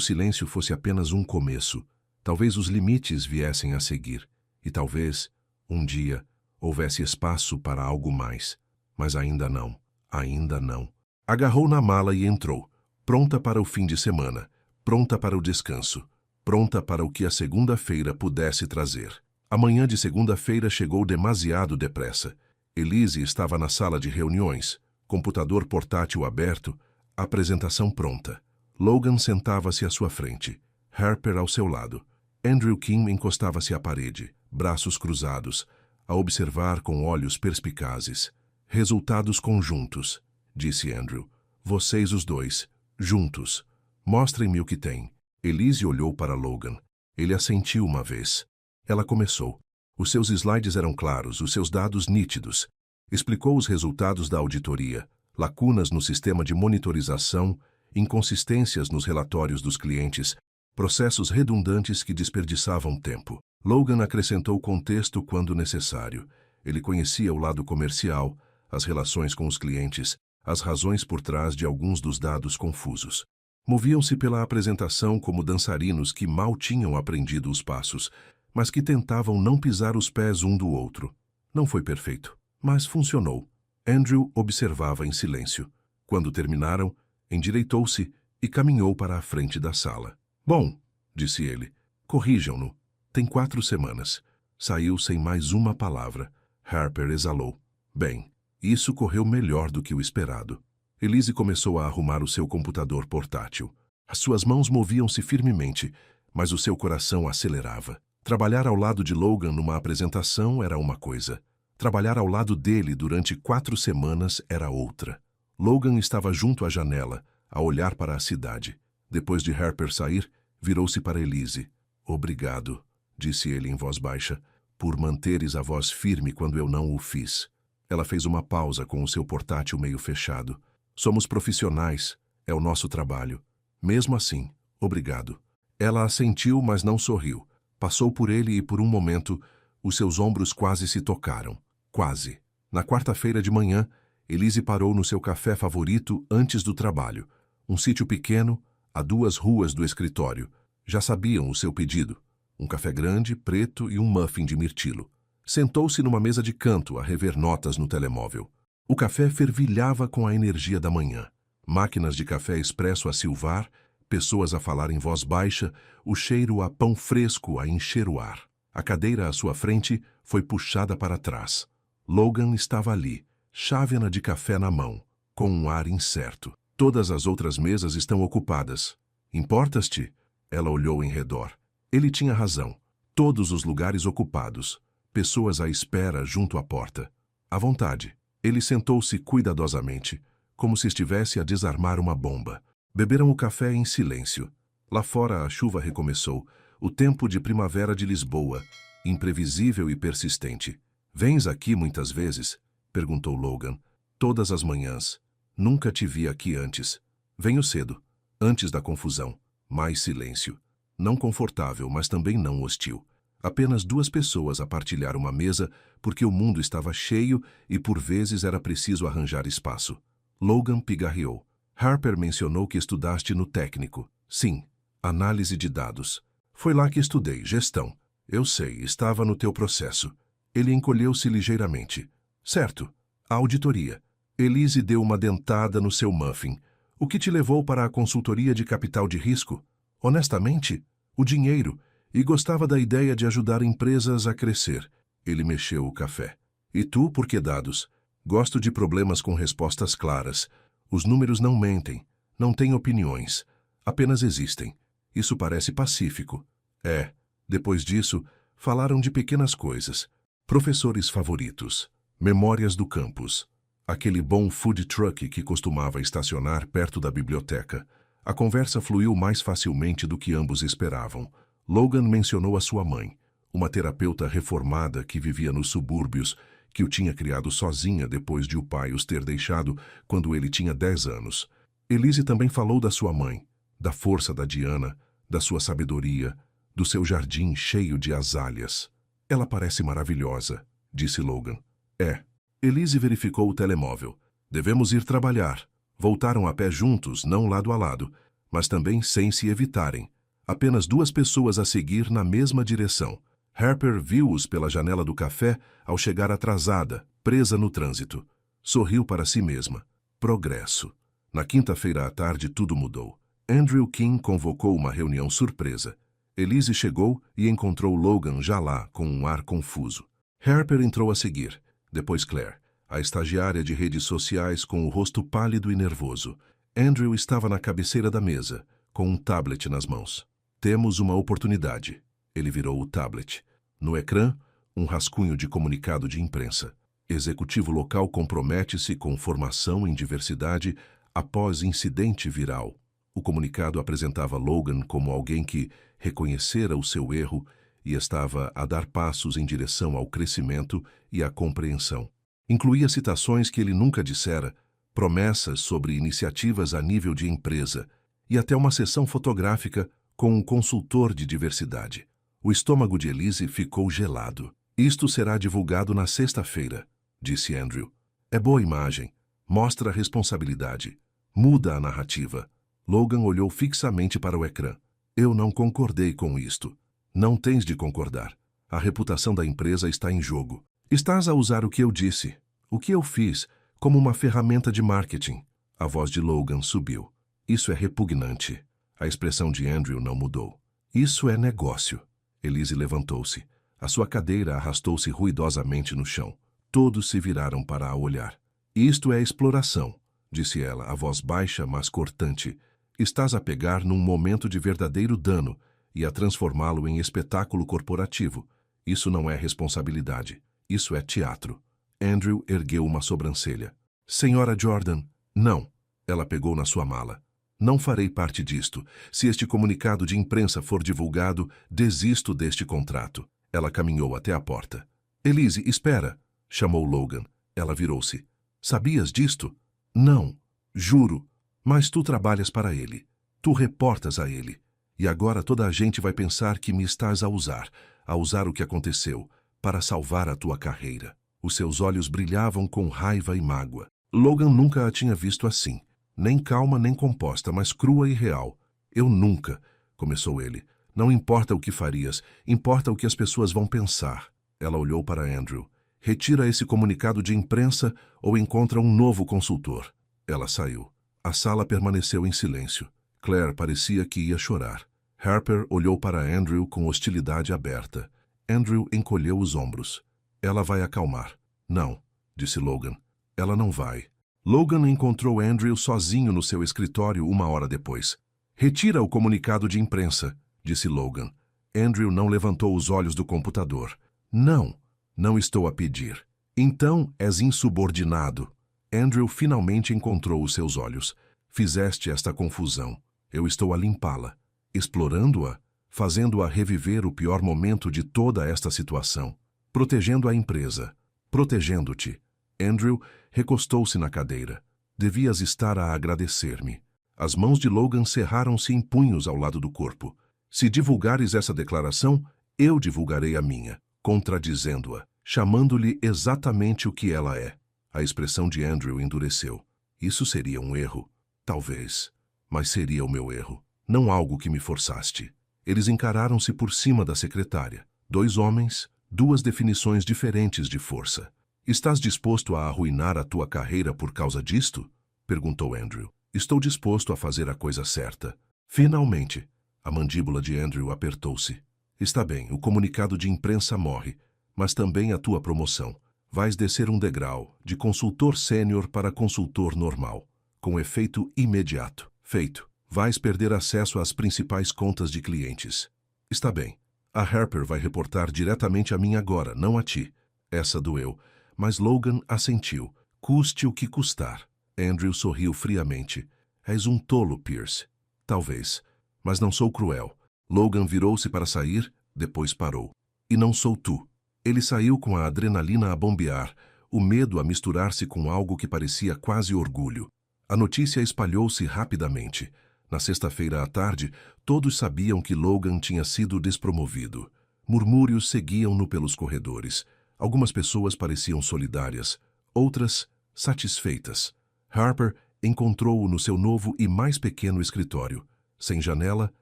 silêncio fosse apenas um começo. Talvez os limites viessem a seguir. E talvez, um dia, houvesse espaço para algo mais. Mas ainda não. Ainda não. Agarrou na mala e entrou, pronta para o fim de semana, pronta para o descanso, pronta para o que a segunda-feira pudesse trazer. A manhã de segunda-feira chegou demasiado depressa. Elise estava na sala de reuniões, computador portátil aberto, apresentação pronta. Logan sentava-se à sua frente, Harper ao seu lado. Andrew Kim encostava-se à parede, braços cruzados, a observar com olhos perspicazes. Resultados conjuntos, disse Andrew. Vocês os dois, juntos. Mostrem-me o que têm. Elise olhou para Logan. Ele assentiu uma vez. Ela começou. Os seus slides eram claros, os seus dados nítidos. Explicou os resultados da auditoria, lacunas no sistema de monitorização, inconsistências nos relatórios dos clientes, processos redundantes que desperdiçavam tempo. Logan acrescentou contexto quando necessário. Ele conhecia o lado comercial, as relações com os clientes, as razões por trás de alguns dos dados confusos. Moviam-se pela apresentação como dançarinos que mal tinham aprendido os passos, mas que tentavam não pisar os pés um do outro. Não foi perfeito, mas funcionou. Andrew observava em silêncio. Quando terminaram, endireitou-se e caminhou para a frente da sala. Bom, disse ele, corrijam-no. Tem 4 semanas. Saiu sem mais uma palavra. Harper exalou. Bem, isso correu melhor do que o esperado. Elise começou a arrumar o seu computador portátil. As suas mãos moviam-se firmemente, mas o seu coração acelerava. Trabalhar ao lado de Logan numa apresentação era uma coisa. Trabalhar ao lado dele durante 4 semanas era outra. Logan estava junto à janela, a olhar para a cidade. Depois de Harper sair, virou-se para Elise. Obrigado, disse ele em voz baixa, por manteres a voz firme quando eu não o fiz. Ela fez uma pausa com o seu portátil meio fechado. Somos profissionais, é o nosso trabalho. Mesmo assim, obrigado. Ela assentiu, mas não sorriu. Passou por ele e por um momento, os seus ombros quase se tocaram. Quase. Na quarta-feira de manhã, Elise parou no seu café favorito antes do trabalho. Um sítio pequeno, a 2 ruas do escritório. Já sabiam o seu pedido. Um café grande, preto e um muffin de mirtilo. Sentou-se numa mesa de canto a rever notas no telemóvel. O café fervilhava com a energia da manhã. Máquinas de café expresso a silvar, pessoas a falar em voz baixa, o cheiro a pão fresco a encher o ar. A cadeira à sua frente foi puxada para trás. Logan estava ali, chávena de café na mão, com um ar incerto. Todas as outras mesas estão ocupadas. Importas-te? Ela olhou em redor. Ele tinha razão. Todos os lugares ocupados. Pessoas à espera junto à porta. À vontade. Ele sentou-se cuidadosamente, como se estivesse a desarmar uma bomba. Beberam o café em silêncio. Lá fora a chuva recomeçou, o tempo de primavera de Lisboa, imprevisível e persistente. Vens aqui muitas vezes? Perguntou Logan. Todas as manhãs. Nunca te vi aqui antes. Venho cedo, antes da confusão. Mais silêncio. Não confortável, mas também não hostil. Apenas duas pessoas a partilhar uma mesa, porque o mundo estava cheio e por vezes era preciso arranjar espaço. Logan pigarreou. Harper mencionou que estudaste no técnico. Sim, análise de dados. Foi lá que estudei, gestão. Eu sei, estava no teu processo. Ele encolheu-se ligeiramente. Certo, a auditoria. Elise deu uma dentada no seu muffin. O que te levou para a consultoria de capital de risco? Honestamente, o dinheiro. E gostava da ideia de ajudar empresas a crescer. Ele mexeu o café. E tu, por que dados? Gosto de problemas com respostas claras. Os números não mentem, não têm opiniões. Apenas existem. Isso parece pacífico. É. Depois disso, falaram de pequenas coisas. Professores favoritos. Memórias do campus. Aquele bom food truck que costumava estacionar perto da biblioteca. A conversa fluiu mais facilmente do que ambos esperavam. Logan mencionou a sua mãe, uma terapeuta reformada que vivia nos subúrbios, que o tinha criado sozinha depois de o pai os ter deixado quando ele tinha 10 anos. Elise também falou da sua mãe, da força da Diana, da sua sabedoria, do seu jardim cheio de azáleas. Ela parece maravilhosa, disse Logan. É. Elise verificou o telemóvel. Devemos ir trabalhar. Voltaram a pé juntos, não lado a lado, mas também sem se evitarem. Apenas duas pessoas a seguir na mesma direção. Harper viu-os pela janela do café ao chegar atrasada, presa no trânsito. Sorriu para si mesma. Progresso. Na quinta-feira à tarde tudo mudou. Andrew King convocou uma reunião surpresa. Elise chegou e encontrou Logan já lá, com um ar confuso. Harper entrou a seguir. Depois Claire, a estagiária de redes sociais com o rosto pálido e nervoso. Andrew estava na cabeceira da mesa, com um tablet nas mãos. Temos uma oportunidade. Ele virou o tablet. No ecrã, um rascunho de comunicado de imprensa. Executivo local compromete-se com formação em diversidade após incidente viral. O comunicado apresentava Logan como alguém que reconhecera o seu erro e estava a dar passos em direção ao crescimento e à compreensão. Incluía citações que ele nunca dissera, promessas sobre iniciativas a nível de empresa e até uma sessão fotográfica com um consultor de diversidade. O estômago de Elise ficou gelado. Isto será divulgado na sexta-feira, disse Andrew. É boa imagem. Mostra a responsabilidade. Muda a narrativa. Logan olhou fixamente para o ecrã. Eu não concordei com isto. Não tens de concordar. A reputação da empresa está em jogo. Estás a usar o que eu disse, o que eu fiz, como uma ferramenta de marketing. A voz de Logan subiu. Isso é repugnante. A expressão de Andrew não mudou. Isso é negócio. Elise levantou-se. A sua cadeira arrastou-se ruidosamente no chão. Todos se viraram para a olhar. Isto é exploração, disse ela, a voz baixa, mas cortante. Estás a pegar num momento de verdadeiro dano e a transformá-lo em espetáculo corporativo. Isso não é responsabilidade. Isso é teatro. Andrew ergueu uma sobrancelha. Senhora Jordan, não. Ela pegou na sua mala. Não farei parte disto. Se este comunicado de imprensa for divulgado, desisto deste contrato. Ela caminhou até a porta. Elise, espera, chamou Logan. Ela virou-se. Sabias disto? Não, juro. Mas tu trabalhas para ele. Tu reportas a ele. E agora toda a gente vai pensar que me estás a usar o que aconteceu, para salvar a tua carreira. Os seus olhos brilhavam com raiva e mágoa. Logan nunca a tinha visto assim. Nem calma, nem composta, mas crua e real. Eu nunca, começou ele. Não importa o que farias, importa o que as pessoas vão pensar. Ela olhou para Andrew. Retira esse comunicado de imprensa ou encontra um novo consultor. Ela saiu. A sala permaneceu em silêncio. Claire parecia que ia chorar. Harper olhou para Andrew com hostilidade aberta. Andrew encolheu os ombros. Ela vai acalmar. Não, disse Logan. Ela não vai. Logan encontrou Andrew sozinho no seu escritório 1 hora depois. Retira o comunicado de imprensa, disse Logan. Andrew não levantou os olhos do computador. Não, não estou a pedir. Então és insubordinado. Andrew finalmente encontrou os seus olhos. Fizeste esta confusão. Eu estou a limpá-la. Explorando-a, fazendo-a reviver o pior momento de toda esta situação. Protegendo a empresa. Protegendo-te. Andrew recostou-se na cadeira. Devias estar a agradecer-me. As mãos de Logan cerraram-se em punhos ao lado do corpo. Se divulgares essa declaração, eu divulgarei a minha, contradizendo-a, chamando-lhe exatamente o que ela é. A expressão de Andrew endureceu. Isso seria um erro? Talvez. Mas seria o meu erro, não algo que me forçaste. Eles encararam-se por cima da secretária. 2 homens, 2 definições diferentes de força. Estás disposto a arruinar a tua carreira por causa disto? Perguntou Andrew. Estou disposto a fazer a coisa certa. Finalmente. A mandíbula de Andrew apertou-se. Está bem, o comunicado de imprensa morre, mas também a tua promoção. Vais descer um degrau, de consultor sênior para consultor normal, com efeito imediato. Feito. Vais perder acesso às principais contas de clientes. Está bem. A Harper vai reportar diretamente a mim agora, não a ti. Essa doeu, mas Logan assentiu. Custe o que custar. Andrew sorriu friamente. És um tolo, Pierce. Talvez. Mas não sou cruel. Logan virou-se para sair, depois parou. E não sou tu. Ele saiu com a adrenalina a bombear, o medo a misturar-se com algo que parecia quase orgulho. A notícia espalhou-se rapidamente. Na sexta-feira à tarde, todos sabiam que Logan tinha sido despromovido. Murmúrios seguiam-no pelos corredores. Algumas pessoas pareciam solidárias, outras satisfeitas. Harper encontrou-o no seu novo e mais pequeno escritório, sem janela,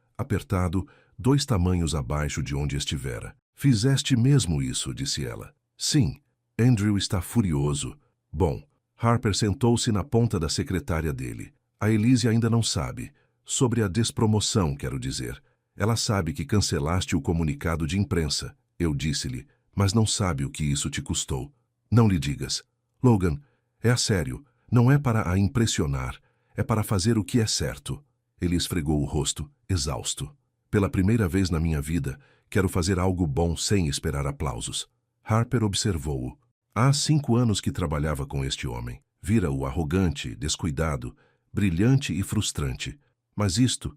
apertado, 2 tamanhos abaixo de onde estivera. Fizeste mesmo isso, disse ela. Sim. Andrew está furioso. Bom, Harper sentou-se na ponta da secretária dele. A Elise ainda não sabe. Sobre a despromoção, quero dizer. Ela sabe que cancelaste o comunicado de imprensa. Eu disse-lhe, mas não sabe o que isso te custou. Não lhe digas. Logan, é a sério. Não é para a impressionar. É para fazer o que é certo. Ele esfregou o rosto, exausto. Pela primeira vez na minha vida, quero fazer algo bom sem esperar aplausos. Harper observou-o. Há 5 anos que trabalhava com este homem. Vira-o arrogante, descuidado, brilhante e frustrante. Mas isto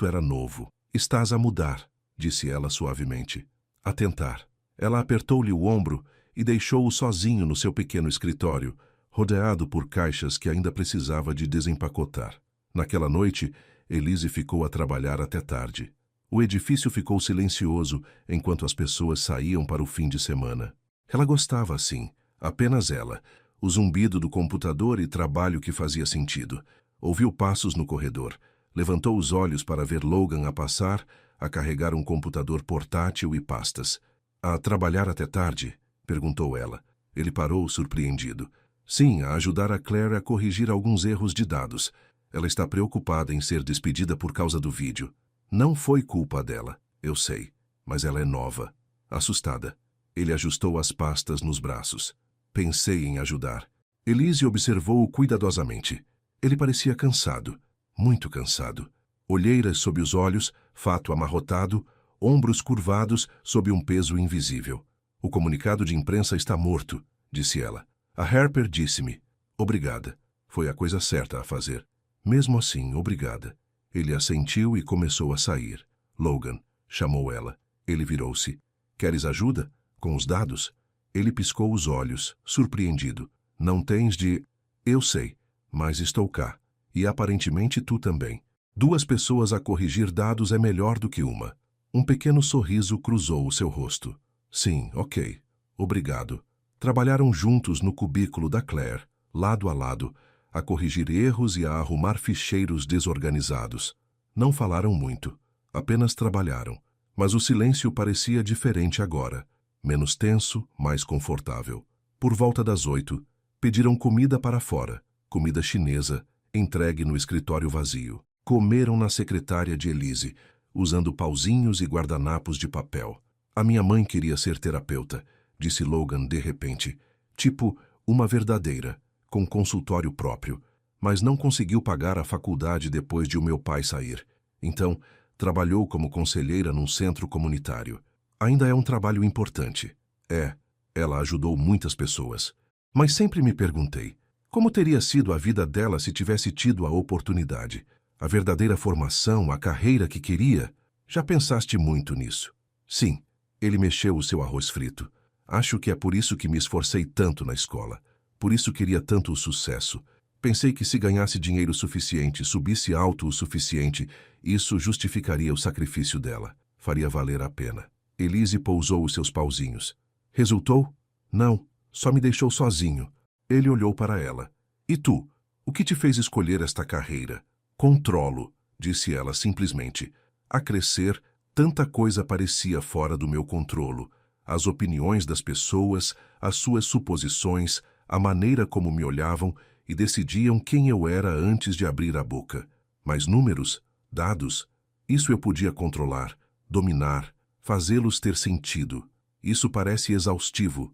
era novo. Estás a mudar, disse ela suavemente. A tentar. Ela apertou-lhe o ombro e deixou-o sozinho no seu pequeno escritório, rodeado por caixas que ainda precisava de desempacotar. Naquela noite, Elise ficou a trabalhar até tarde. O edifício ficou silencioso enquanto as pessoas saíam para o fim de semana. Ela gostava assim, apenas ela, o zumbido do computador e trabalho que fazia sentido. Ouviu passos no corredor. Levantou os olhos para ver Logan a passar, a carregar um computador portátil e pastas. A trabalhar até tarde? Perguntou ela. Ele parou, surpreendido. Sim, a ajudar a Claire a corrigir alguns erros de dados. Ela está preocupada em ser despedida por causa do vídeo. Não foi culpa dela, eu sei, mas ela é nova. Assustada. Ele ajustou as pastas nos braços. Pensei em ajudar. Elise observou-o cuidadosamente. Ele parecia cansado, muito cansado. Olheiras sob os olhos, fato amarrotado, ombros curvados sob um peso invisível. O comunicado de imprensa está morto, disse ela. A Harper disse-me. Obrigada. Foi a coisa certa a fazer. Mesmo assim, obrigada. Ele assentiu e começou a sair. Logan, chamou ela. Ele virou-se. Queres ajuda? Com os dados? Ele piscou os olhos, surpreendido. Não tens de... Eu sei, mas estou cá. E aparentemente tu também. 2 pessoas a corrigir dados é melhor do que uma. Um pequeno sorriso cruzou o seu rosto. Sim, ok. Obrigado. Trabalharam juntos no cubículo da Claire, lado a lado, a corrigir erros e a arrumar ficheiros desorganizados. Não falaram muito, apenas trabalharam. Mas o silêncio parecia diferente agora. Menos tenso, mais confortável. Por volta das 8, pediram comida para fora, comida chinesa, entregue no escritório vazio. Comeram na secretária de Elise, usando pauzinhos e guardanapos de papel. A minha mãe queria ser terapeuta, disse Logan de repente. Tipo, uma verdadeira, com consultório próprio. Mas não conseguiu pagar a faculdade depois de o meu pai sair. Então, Trabalhou como conselheira num centro comunitário. Ainda é um trabalho importante. Ela ajudou muitas pessoas. Mas sempre me perguntei, como teria sido a vida dela se tivesse tido a oportunidade? A verdadeira formação, a carreira que queria? Já pensaste muito nisso? Sim, ele mexeu o seu arroz frito. Acho que é por isso que me esforcei tanto na escola. Por isso queria tanto o sucesso. Pensei que se ganhasse dinheiro suficiente, subisse alto o suficiente, isso justificaria o sacrifício dela. Faria valer a pena. Elise pousou os seus pauzinhos. Resultou? Não, só me deixou sozinho. Ele olhou para ela. E tu? O que te fez escolher esta carreira? Controlo, disse ela simplesmente. A crescer, tanta coisa parecia fora do meu controlo. As opiniões das pessoas, as suas suposições, a maneira como me olhavam e decidiam quem eu era antes de abrir a boca. Mas números, dados, isso eu podia controlar, dominar, fazê-los ter sentido. Isso parece exaustivo.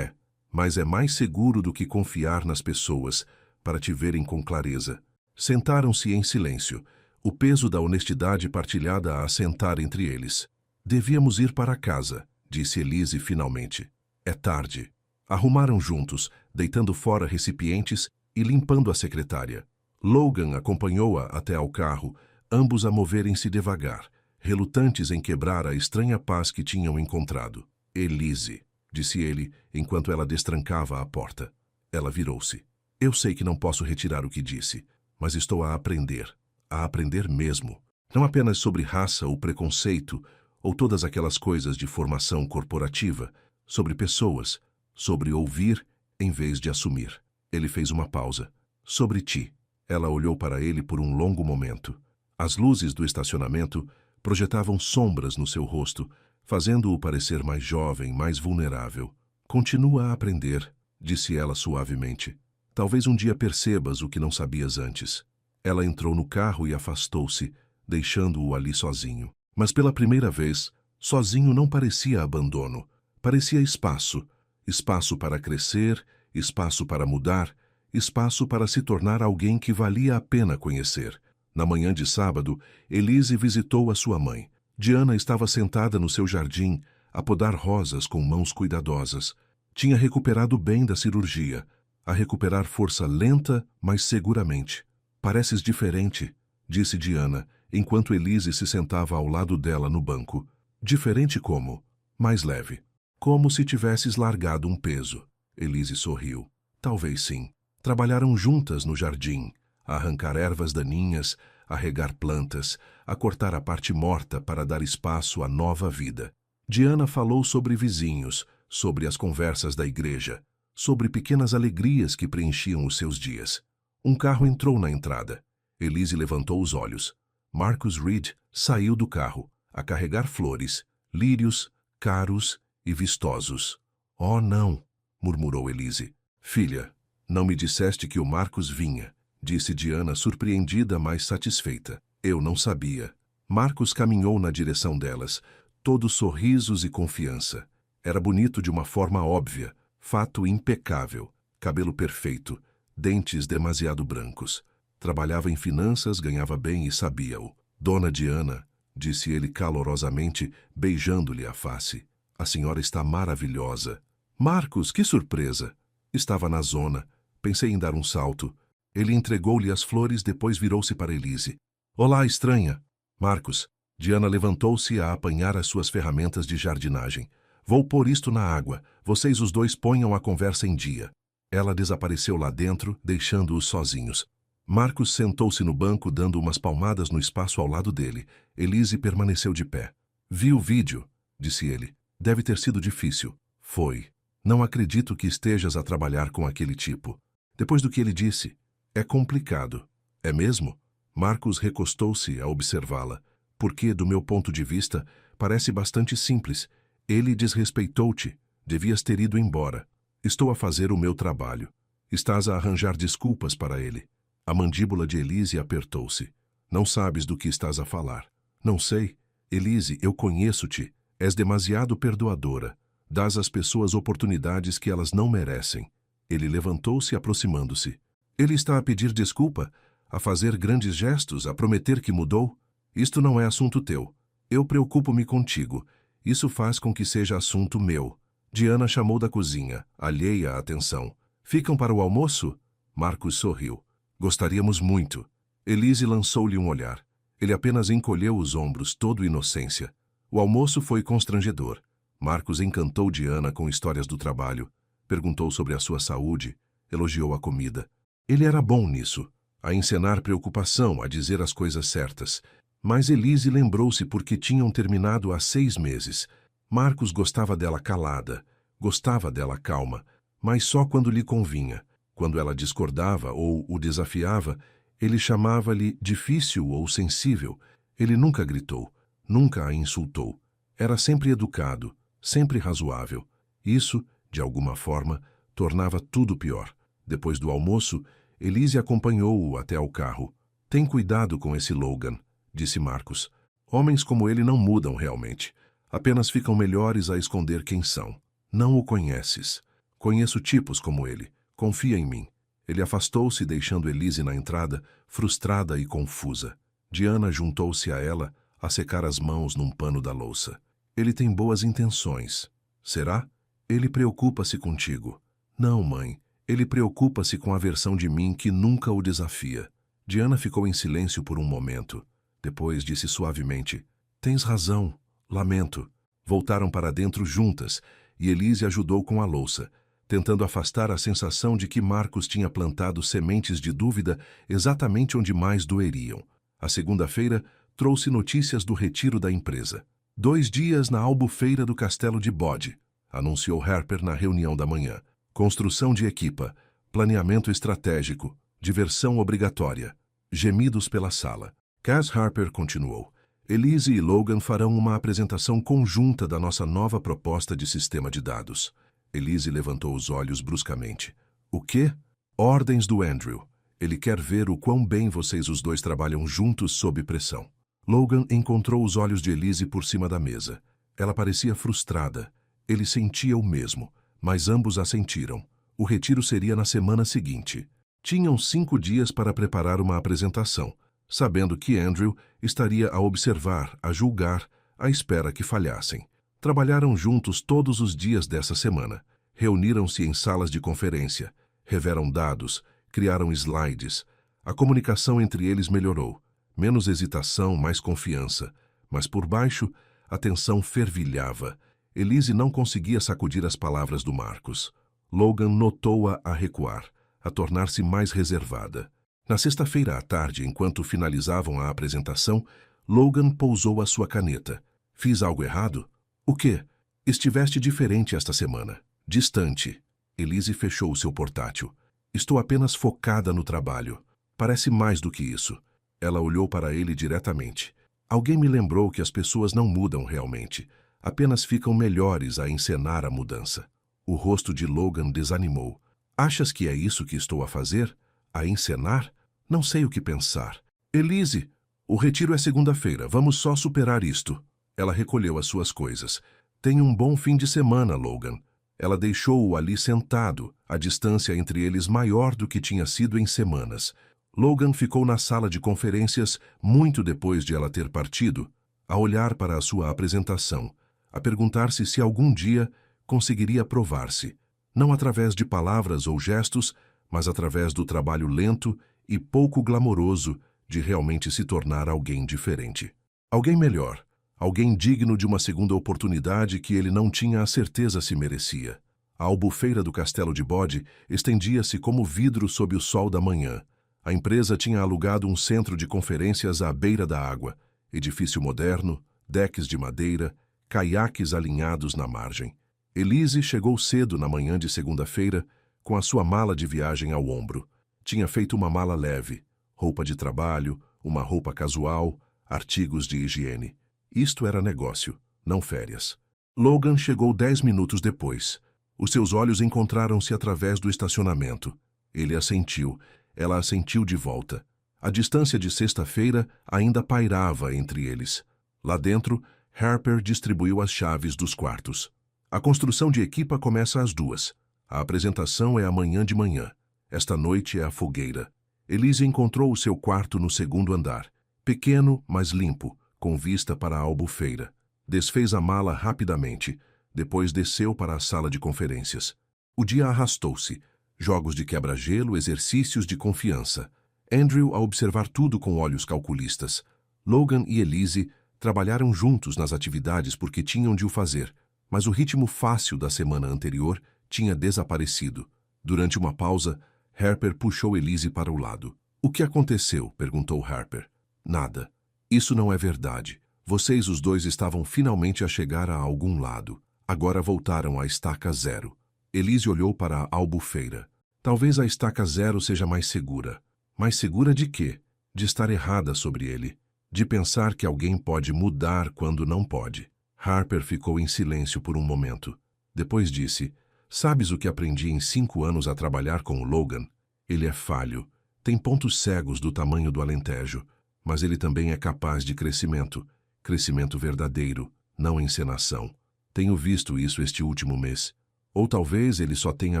Mas é mais seguro do que confiar nas pessoas, para te verem com clareza. Sentaram-se em silêncio, o peso da honestidade partilhada a assentar entre eles. Devíamos ir para casa, disse Elise finalmente. É tarde. Arrumaram juntos, deitando fora recipientes e limpando a secretária. Logan acompanhou-a até ao carro, ambos a moverem-se devagar, relutantes em quebrar a estranha paz que tinham encontrado. Elise, disse ele, enquanto ela destrancava a porta. Ela virou-se. Eu sei que não posso retirar o que disse, mas estou a aprender mesmo. Não apenas sobre raça ou preconceito, ou todas aquelas coisas de formação corporativa, sobre pessoas, sobre ouvir em vez de assumir. Ele fez uma pausa. Sobre ti. Ela olhou para ele por um longo momento. As luzes do estacionamento projetavam sombras no seu rosto, fazendo-o parecer mais jovem, mais vulnerável. Continua a aprender, disse ela suavemente. Talvez um dia percebas o que não sabias antes. Ela entrou no carro e afastou-se, deixando-o ali sozinho. Mas pela primeira vez, sozinho não parecia abandono. Parecia espaço. Espaço para crescer, espaço para mudar, espaço para se tornar alguém que valia a pena conhecer. Na manhã de sábado, Elise visitou a sua mãe. Diana estava sentada no seu jardim, a podar rosas com mãos cuidadosas. Tinha recuperado bem da cirurgia, a recuperar força lenta, mas seguramente. Pareces diferente, disse Diana, enquanto Elise se sentava ao lado dela no banco. Diferente como? Mais leve. Como se tivesses largado um peso. Elise sorriu. Talvez sim. Trabalharam juntas no jardim, a arrancar ervas daninhas, a regar plantas, a cortar a parte morta para dar espaço à nova vida. Diana falou sobre vizinhos, sobre as conversas da igreja, sobre pequenas alegrias que preenchiam os seus dias. Um carro entrou na entrada. Elise levantou os olhos. Marcus Reed saiu do carro, a carregar flores, lírios, caros e vistosos. Oh, não, murmurou Elise. Filha, não me disseste que o Marcus vinha, disse Diana, surpreendida, mas satisfeita. Eu não sabia. Marcus caminhou na direção delas, todo sorrisos e confiança. Era bonito de uma forma óbvia, fato impecável, cabelo perfeito, dentes demasiado brancos. Trabalhava em finanças, ganhava bem e sabia-o. Dona Diana, disse ele calorosamente, beijando-lhe a face. A senhora está maravilhosa. Marcus, que surpresa! Estava na zona. Pensei em dar um salto. Ele entregou-lhe as flores, depois virou-se para Elise. Olá, estranha. Marcus. Diana levantou-se a apanhar as suas ferramentas de jardinagem. Vou pôr isto na água. Vocês os dois ponham a conversa em dia. Ela desapareceu lá dentro, deixando-os sozinhos. Marcus sentou-se no banco, dando umas palmadas no espaço ao lado dele. Elise permaneceu de pé. Vi o vídeo, disse ele. Deve ter sido difícil. Foi. Não acredito que estejas a trabalhar com aquele tipo. Depois do que ele disse, é complicado. É mesmo? Marcus recostou-se a observá-la. Porque, do meu ponto de vista, parece bastante simples. Ele desrespeitou-te. Devias ter ido embora. Estou a fazer o meu trabalho. Estás a arranjar desculpas para ele. A mandíbula de Elise apertou-se. Não sabes do que estás a falar. Não sei. Elise, eu conheço-te. És demasiado perdoadora. Dás às pessoas oportunidades que elas não merecem. Ele levantou-se, aproximando-se. Ele está a pedir desculpa, a fazer grandes gestos, a prometer que mudou. Isto não é assunto teu. Eu preocupo-me contigo. Isso faz com que seja assunto meu. Diana chamou da cozinha, alheia à atenção. Ficam para o almoço? Marcos sorriu. Gostaríamos muito. Elise lançou-lhe um olhar. Ele apenas encolheu os ombros, todo inocência. O almoço foi constrangedor. Marcos encantou Diana com histórias do trabalho. Perguntou sobre a sua saúde. Elogiou a comida. Ele era bom nisso. A encenar preocupação, a dizer as coisas certas. Mas Elise lembrou-se porque tinham terminado há 6 meses. Marcos gostava dela calada, gostava dela calma, mas só quando lhe convinha. Quando ela discordava ou o desafiava, ele chamava-lhe difícil ou sensível. Ele nunca gritou, nunca a insultou. Era sempre educado, sempre razoável. Isso, de alguma forma, tornava tudo pior. Depois do almoço, Elise acompanhou-o até ao carro. Tem cuidado com esse Logan, disse Marcos. Homens como ele não mudam realmente. Apenas ficam melhores a esconder quem são. Não o conheces. Conheço tipos como ele. Confia em mim. Ele afastou-se, deixando Elise na entrada, frustrada e confusa. Diana juntou-se a ela, a secar as mãos num pano da louça. Ele tem boas intenções. Será? Ele preocupa-se contigo. Não, mãe. Ele preocupa-se com a versão de mim que nunca o desafia. Diana ficou em silêncio por um momento. Depois disse suavemente: Tens razão. Lamento. Voltaram para dentro juntas, e Elise ajudou com a louça, tentando afastar a sensação de que Marcos tinha plantado sementes de dúvida exatamente onde mais doeriam. A segunda-feira trouxe notícias do retiro da empresa. 2 dias na albufeira do Castelo de Bode, anunciou Harper na reunião da manhã. Construção de equipa, planeamento estratégico, diversão obrigatória. Gemidos pela sala. Cass Harper continuou. Elise e Logan farão uma apresentação conjunta da nossa nova proposta de sistema de dados. Elise levantou os olhos bruscamente. O quê? Ordens do Andrew. Ele quer ver o quão bem vocês os dois trabalham juntos sob pressão. Logan encontrou os olhos de Elise por cima da mesa. Ela parecia frustrada. Ele sentia o mesmo, mas ambos a sentiram. O retiro seria na semana seguinte. Tinham 5 dias para preparar uma apresentação, sabendo que Andrew estaria a observar, a julgar, à espera que falhassem. Trabalharam juntos todos os dias dessa semana. Reuniram-se em salas de conferência, reveram dados, criaram slides. A comunicação entre eles melhorou. Menos hesitação, mais confiança. Mas por baixo, a tensão fervilhava. Elise não conseguia sacudir as palavras do Marcos. Logan notou-a a recuar, a tornar-se mais reservada. Na sexta-feira à tarde, enquanto finalizavam a apresentação, Logan pousou a sua caneta. Fiz algo errado? O quê? Estiveste diferente esta semana. Distante. Elise fechou o seu portátil. Estou apenas focada no trabalho. Parece mais do que isso. Ela olhou para ele diretamente. Alguém me lembrou que as pessoas não mudam realmente. Apenas ficam melhores a encenar a mudança. O rosto de Logan desanimou. Achas que é isso que estou a fazer? A encenar? Não sei o que pensar. Elise, o retiro é segunda-feira. Vamos só superar isto. Ela recolheu as suas coisas. Tenha um bom fim de semana, Logan. Ela deixou-o ali sentado, a distância entre eles maior do que tinha sido em semanas. Logan ficou na sala de conferências muito depois de ela ter partido, a olhar para a sua apresentação, a perguntar-se se algum dia conseguiria provar-se, não através de palavras ou gestos, mas através do trabalho lento e pouco glamouroso de realmente se tornar alguém diferente. Alguém melhor, alguém digno de uma segunda oportunidade que ele não tinha a certeza se merecia. A albufeira do Castelo de Bode estendia-se como vidro sob o sol da manhã. A empresa tinha alugado um centro de conferências à beira da água, edifício moderno, decks de madeira, caiaques alinhados na margem. Elise chegou cedo na manhã de segunda-feira, com a sua mala de viagem ao ombro. Tinha feito uma mala leve, roupa de trabalho, uma roupa casual, artigos de higiene. Isto era negócio, não férias. Logan chegou 10 minutos depois. Os seus olhos encontraram-se através do estacionamento. Ele assentiu, ela assentiu de volta. A distância de sexta-feira ainda pairava entre eles. Lá dentro, Harper distribuiu as chaves dos quartos. A construção de equipa começa às 2. A apresentação é amanhã de manhã. Esta noite é a fogueira. Elise encontrou o seu quarto no 2º andar. Pequeno, mas limpo, com vista para a Albufeira. Desfez a mala rapidamente, depois desceu para a sala de conferências. O dia arrastou-se. Jogos de quebra-gelo, exercícios de confiança. Andrew a observar tudo com olhos calculistas. Logan e Elise trabalharam juntos nas atividades porque tinham de o fazer, mas o ritmo fácil da semana anterior tinha desaparecido. Durante uma pausa, Harper puxou Elise para o lado. "O que aconteceu?" perguntou Harper. "Nada. Isso não é verdade. Vocês os dois estavam finalmente a chegar a algum lado. Agora voltaram à estaca zero." Elise olhou para a Albufeira. "Talvez a estaca zero seja mais segura." "Mais segura de quê?" "De estar errada sobre ele. De pensar que alguém pode mudar quando não pode." Harper ficou em silêncio por um momento. Depois disse: "Sabes o que aprendi em 5 anos a trabalhar com o Logan? Ele é falho. Tem pontos cegos do tamanho do Alentejo. Mas ele também é capaz de crescimento. Crescimento verdadeiro, não encenação. Tenho visto isso este último mês. Ou talvez ele só tenha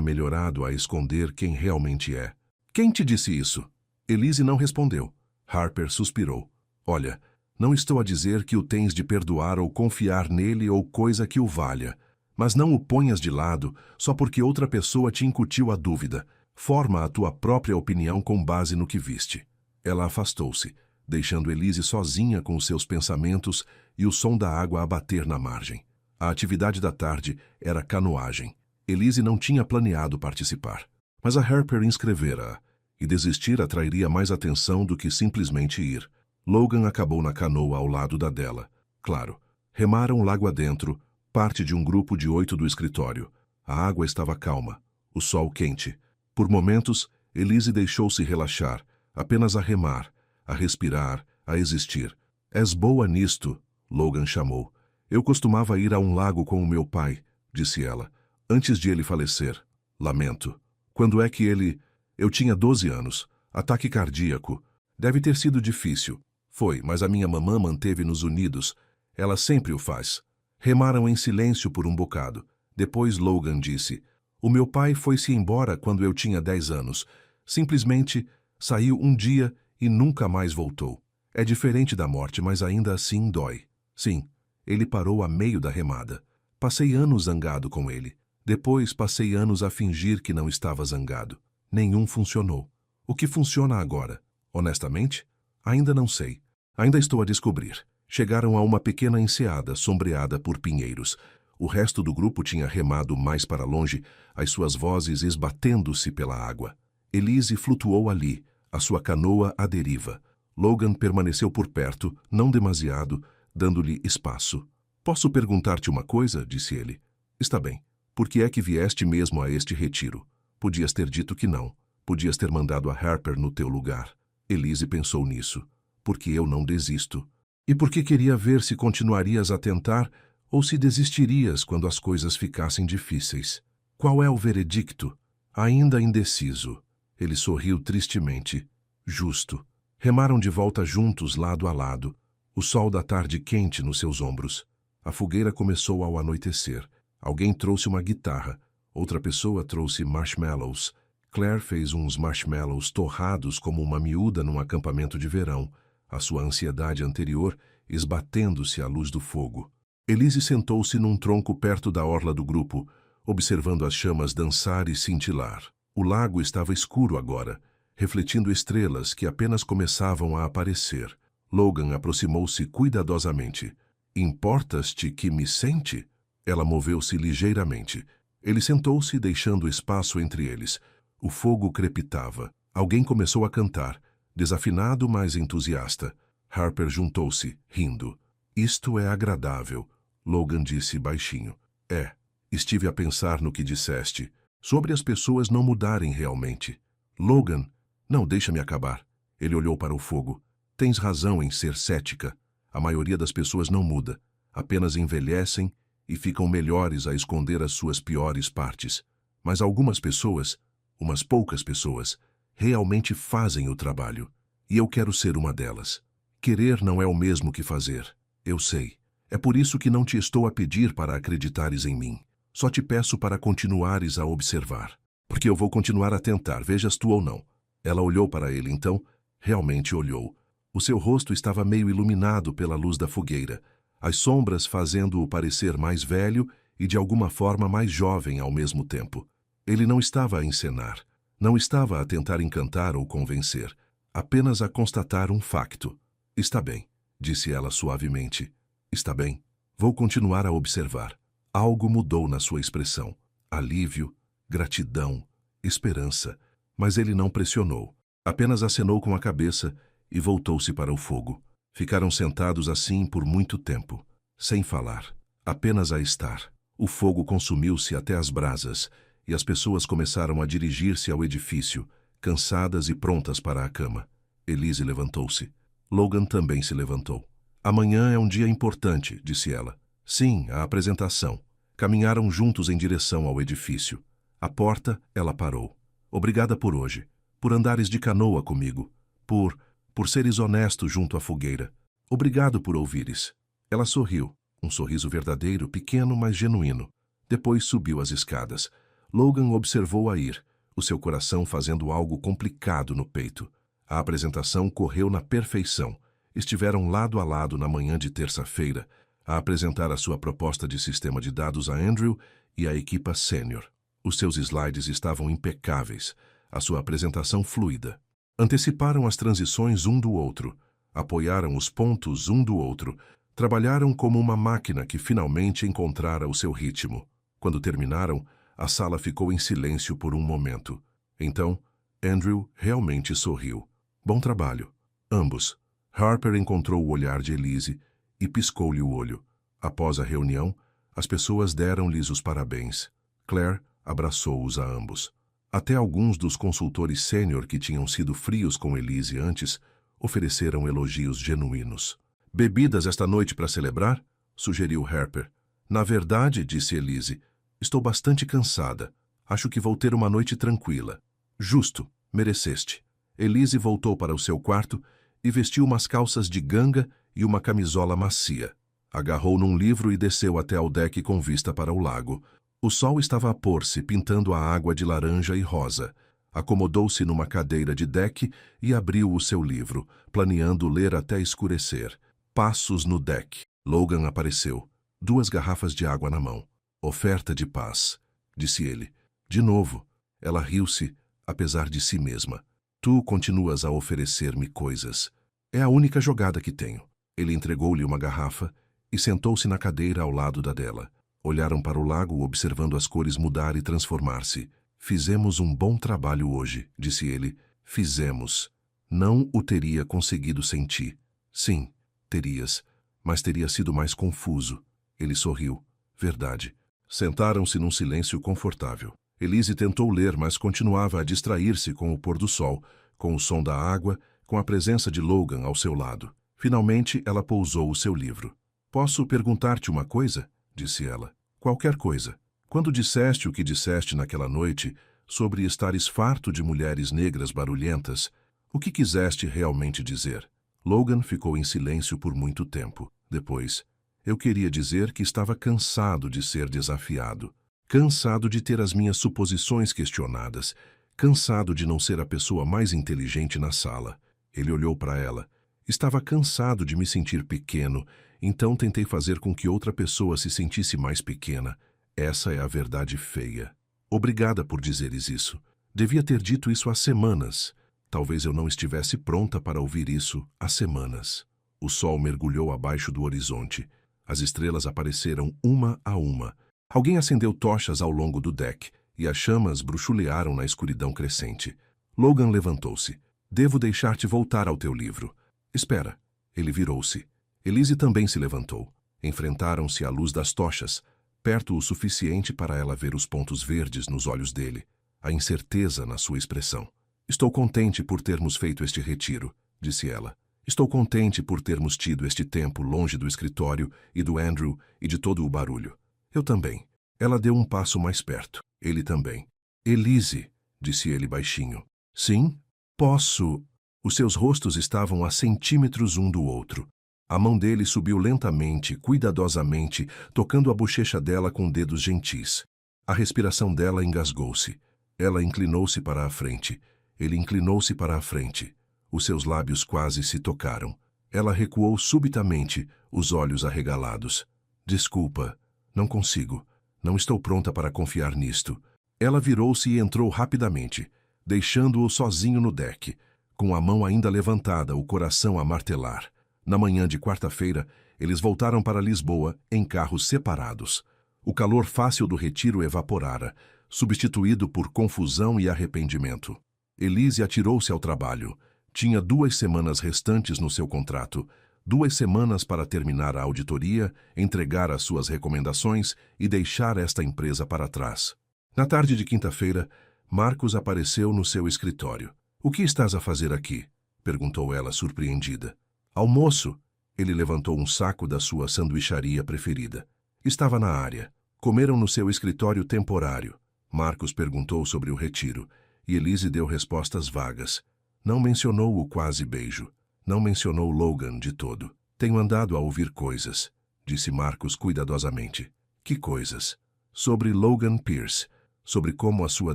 melhorado a esconder quem realmente é." "Quem te disse isso?" Elise não respondeu. Harper suspirou. "Olha, não estou a dizer que o tens de perdoar ou confiar nele ou coisa que o valha. Mas não o ponhas de lado só porque outra pessoa te incutiu a dúvida. Forma a tua própria opinião com base no que viste." Ela afastou-se, deixando Elise sozinha com os seus pensamentos e o som da água a bater na margem. A atividade da tarde era canoagem. Elise não tinha planeado participar, mas a Harper inscrevera-a, e desistir atrairia mais atenção do que simplesmente ir. Logan acabou na canoa ao lado da dela. Claro, remaram lago adentro, parte de um grupo de 8 do escritório. A água estava calma, o sol quente. Por momentos, Elise deixou-se relaxar, apenas a remar, a respirar, a existir. "És boa nisto", Logan chamou. "Eu costumava ir a um lago com o meu pai", disse ela, "antes de ele falecer. Lamento. Quando é que ele... Eu tinha 12 anos. Ataque cardíaco. Deve ter sido difícil. Foi, mas a minha mamã manteve-nos unidos. Ela sempre o faz." Remaram em silêncio por um bocado. Depois Logan disse: "O meu pai foi-se embora quando eu tinha 10 anos. Simplesmente saiu um dia e nunca mais voltou. É diferente da morte, mas ainda assim dói. Sim, ele parou a meio da remada. Passei anos zangado com ele. Depois passei anos a fingir que não estava zangado. Nenhum funcionou. O que funciona agora? Honestamente? Ainda não sei. Ainda estou a descobrir." Chegaram a uma pequena enseada sombreada por pinheiros. O resto do grupo tinha remado mais para longe, as suas vozes esbatendo-se pela água. Elise flutuou ali, a sua canoa à deriva. Logan permaneceu por perto, não demasiado, dando-lhe espaço. "Posso perguntar-te uma coisa?" disse ele. "Está bem. Por que é que vieste mesmo a este retiro? Podias ter dito que não. Podias ter mandado a Harper no teu lugar." Elise pensou nisso. "Porque eu não desisto." "E porque queria ver se continuarias a tentar ou se desistirias quando as coisas ficassem difíceis." "Qual é o veredicto?" "Ainda indeciso." Ele sorriu tristemente. "Justo." Remaram de volta juntos, lado a lado, o sol da tarde quente nos seus ombros. A fogueira começou ao anoitecer. Alguém trouxe uma guitarra. Outra pessoa trouxe marshmallows. Claire fez uns marshmallows torrados como uma miúda num acampamento de verão, a sua ansiedade anterior esbatendo-se à luz do fogo. Elise sentou-se num tronco perto da orla do grupo, observando as chamas dançar e cintilar. O lago estava escuro agora, refletindo estrelas que apenas começavam a aparecer. Logan aproximou-se cuidadosamente. "Importas-te que me sente?" Ela moveu-se ligeiramente. Ele sentou-se, deixando espaço entre eles. O fogo crepitava. Alguém começou a cantar, desafinado, mas entusiasta. Harper juntou-se, rindo. "Isto é agradável", Logan disse baixinho. "É. Estive a pensar no que disseste, sobre as pessoas não mudarem realmente." "Logan, não, deixa-me acabar." Ele olhou para o fogo. "Tens razão em ser cética. A maioria das pessoas não muda. Apenas envelhecem e ficam melhores a esconder as suas piores partes. Mas algumas pessoas, umas poucas pessoas, realmente fazem o trabalho. E eu quero ser uma delas. Querer não é o mesmo que fazer. Eu sei. É por isso que não te estou a pedir para acreditares em mim. Só te peço para continuares a observar. Porque eu vou continuar a tentar, vejas tu ou não." Ela olhou para ele então, realmente olhou. O seu rosto estava meio iluminado pela luz da fogueira, as sombras fazendo-o parecer mais velho e de alguma forma mais jovem ao mesmo tempo. Ele não estava a encenar, não estava a tentar encantar ou convencer, apenas a constatar um facto. Está bem, disse ela suavemente. Está bem. Vou continuar a observar. Algo mudou na sua expressão. Alívio, gratidão, esperança. Mas ele não pressionou. Apenas acenou com a cabeça e voltou-se para o fogo. Ficaram sentados assim por muito tempo, sem falar, apenas a estar. O fogo consumiu-se até as brasas e as pessoas começaram a dirigir-se ao edifício, cansadas e prontas para a cama. Elise levantou-se. Logan também se levantou. Amanhã é um dia importante, disse ela. Sim, a apresentação. Caminharam juntos em direção ao edifício. À porta, ela parou. Obrigada por hoje, por andares de canoa comigo, por seres honesto junto à fogueira. Obrigado por ouvires. Ela sorriu, um sorriso verdadeiro, pequeno, mas genuíno. Depois subiu as escadas. Logan observou-a ir, o seu coração fazendo algo complicado no peito. A apresentação correu na perfeição. Estiveram lado a lado na manhã de terça-feira, a apresentar a sua proposta de sistema de dados a Andrew e à equipa sênior. Os seus slides estavam impecáveis, a sua apresentação fluida. Anteciparam as transições um do outro, apoiaram os pontos um do outro, trabalharam como uma máquina que finalmente encontrara o seu ritmo. Quando terminaram, a sala ficou em silêncio por um momento. Então, Andrew realmente sorriu. Bom trabalho. Ambos. Harper encontrou o olhar de Elise e piscou-lhe o olho. Após a reunião, as pessoas deram-lhes os parabéns. Claire abraçou-os a ambos. Até alguns dos consultores sênior que tinham sido frios com Elise antes ofereceram elogios genuínos. Bebidas esta noite para celebrar? Sugeriu Harper. Na verdade, disse Elise, estou bastante cansada. Acho que vou ter uma noite tranquila. Justo, mereceste. Elise voltou para o seu quarto e vestiu umas calças de ganga e uma camisola macia. Agarrou num livro e desceu até ao deck com vista para o lago. O sol estava a pôr-se, pintando a água de laranja e rosa. Acomodou-se numa cadeira de deck e abriu o seu livro, planeando ler até escurecer. Passos no deck. Logan apareceu. 2 garrafas de água na mão. Oferta de paz, disse ele. De novo, ela riu-se, apesar de si mesma. Tu continuas a oferecer-me coisas. É a única jogada que tenho. Ele entregou-lhe uma garrafa e sentou-se na cadeira ao lado da dela. Olharam para o lago, observando as cores mudar e transformar-se. Fizemos um bom trabalho hoje, disse ele. Fizemos. Não o teria conseguido sem ti. Sim, terias, mas teria sido mais confuso. Ele sorriu. Verdade. Sentaram-se num silêncio confortável. Elise tentou ler, mas continuava a distrair-se com o pôr do sol, com o som da água, com a presença de Logan ao seu lado. Finalmente, ela pousou o seu livro. Posso perguntar-te uma coisa? Disse ela. Qualquer coisa. Quando disseste o que disseste naquela noite sobre estares farto de mulheres negras barulhentas, o que quiseste realmente dizer? Logan ficou em silêncio por muito tempo. Depois, eu queria dizer que estava cansado de ser desafiado, cansado de ter as minhas suposições questionadas, cansado de não ser a pessoa mais inteligente na sala. Ele olhou para ela. Estava cansado de me sentir pequeno, então tentei fazer com que outra pessoa se sentisse mais pequena. Essa é a verdade feia. Obrigada por dizeres isso. Devia ter dito isso há semanas. Talvez eu não estivesse pronta para ouvir isso há semanas. O sol mergulhou abaixo do horizonte. As estrelas apareceram uma a uma. Alguém acendeu tochas ao longo do deck, e as chamas bruxulearam na escuridão crescente. Logan levantou-se. Devo deixar-te voltar ao teu livro. Espera. Ele virou-se. Elise também se levantou. Enfrentaram-se à luz das tochas, perto o suficiente para ela ver os pontos verdes nos olhos dele, a incerteza na sua expressão. Estou contente por termos feito este retiro, disse ela. Estou contente por termos tido este tempo longe do escritório e do Andrew e de todo o barulho. Eu também. Ela deu um passo mais perto. Ele também. Elise, disse ele baixinho. Sim? Posso... Os seus rostos estavam a centímetros um do outro. A mão dele subiu lentamente, cuidadosamente, tocando a bochecha dela com dedos gentis. A respiração dela engasgou-se. Ela inclinou-se para a frente. Ele inclinou-se para a frente. Os seus lábios quase se tocaram. Ela recuou subitamente, os olhos arregalados. Desculpa, não consigo. Não estou pronta para confiar nisto. Ela virou-se e entrou rapidamente, deixando-o sozinho no deck, com a mão ainda levantada, o coração a martelar. Na manhã de quarta-feira, eles voltaram para Lisboa em carros separados. O calor fácil do retiro evaporara, substituído por confusão e arrependimento. Elise atirou-se ao trabalho. Tinha 2 semanas restantes no seu contrato, 2 semanas para terminar a auditoria, entregar as suas recomendações e deixar esta empresa para trás. Na tarde de quinta-feira, Marcos apareceu no seu escritório. — O que estás a fazer aqui? Perguntou ela, surpreendida. — Almoço. Ele levantou um saco da sua sanduicharia preferida. Estava na área. Comeram no seu escritório temporário. Marcos perguntou sobre o retiro, e Elise deu respostas vagas. Não mencionou o quase beijo. Não mencionou Logan de todo. Tenho andado a ouvir coisas, disse Marcos cuidadosamente. Que coisas? Sobre Logan Pierce, sobre como a sua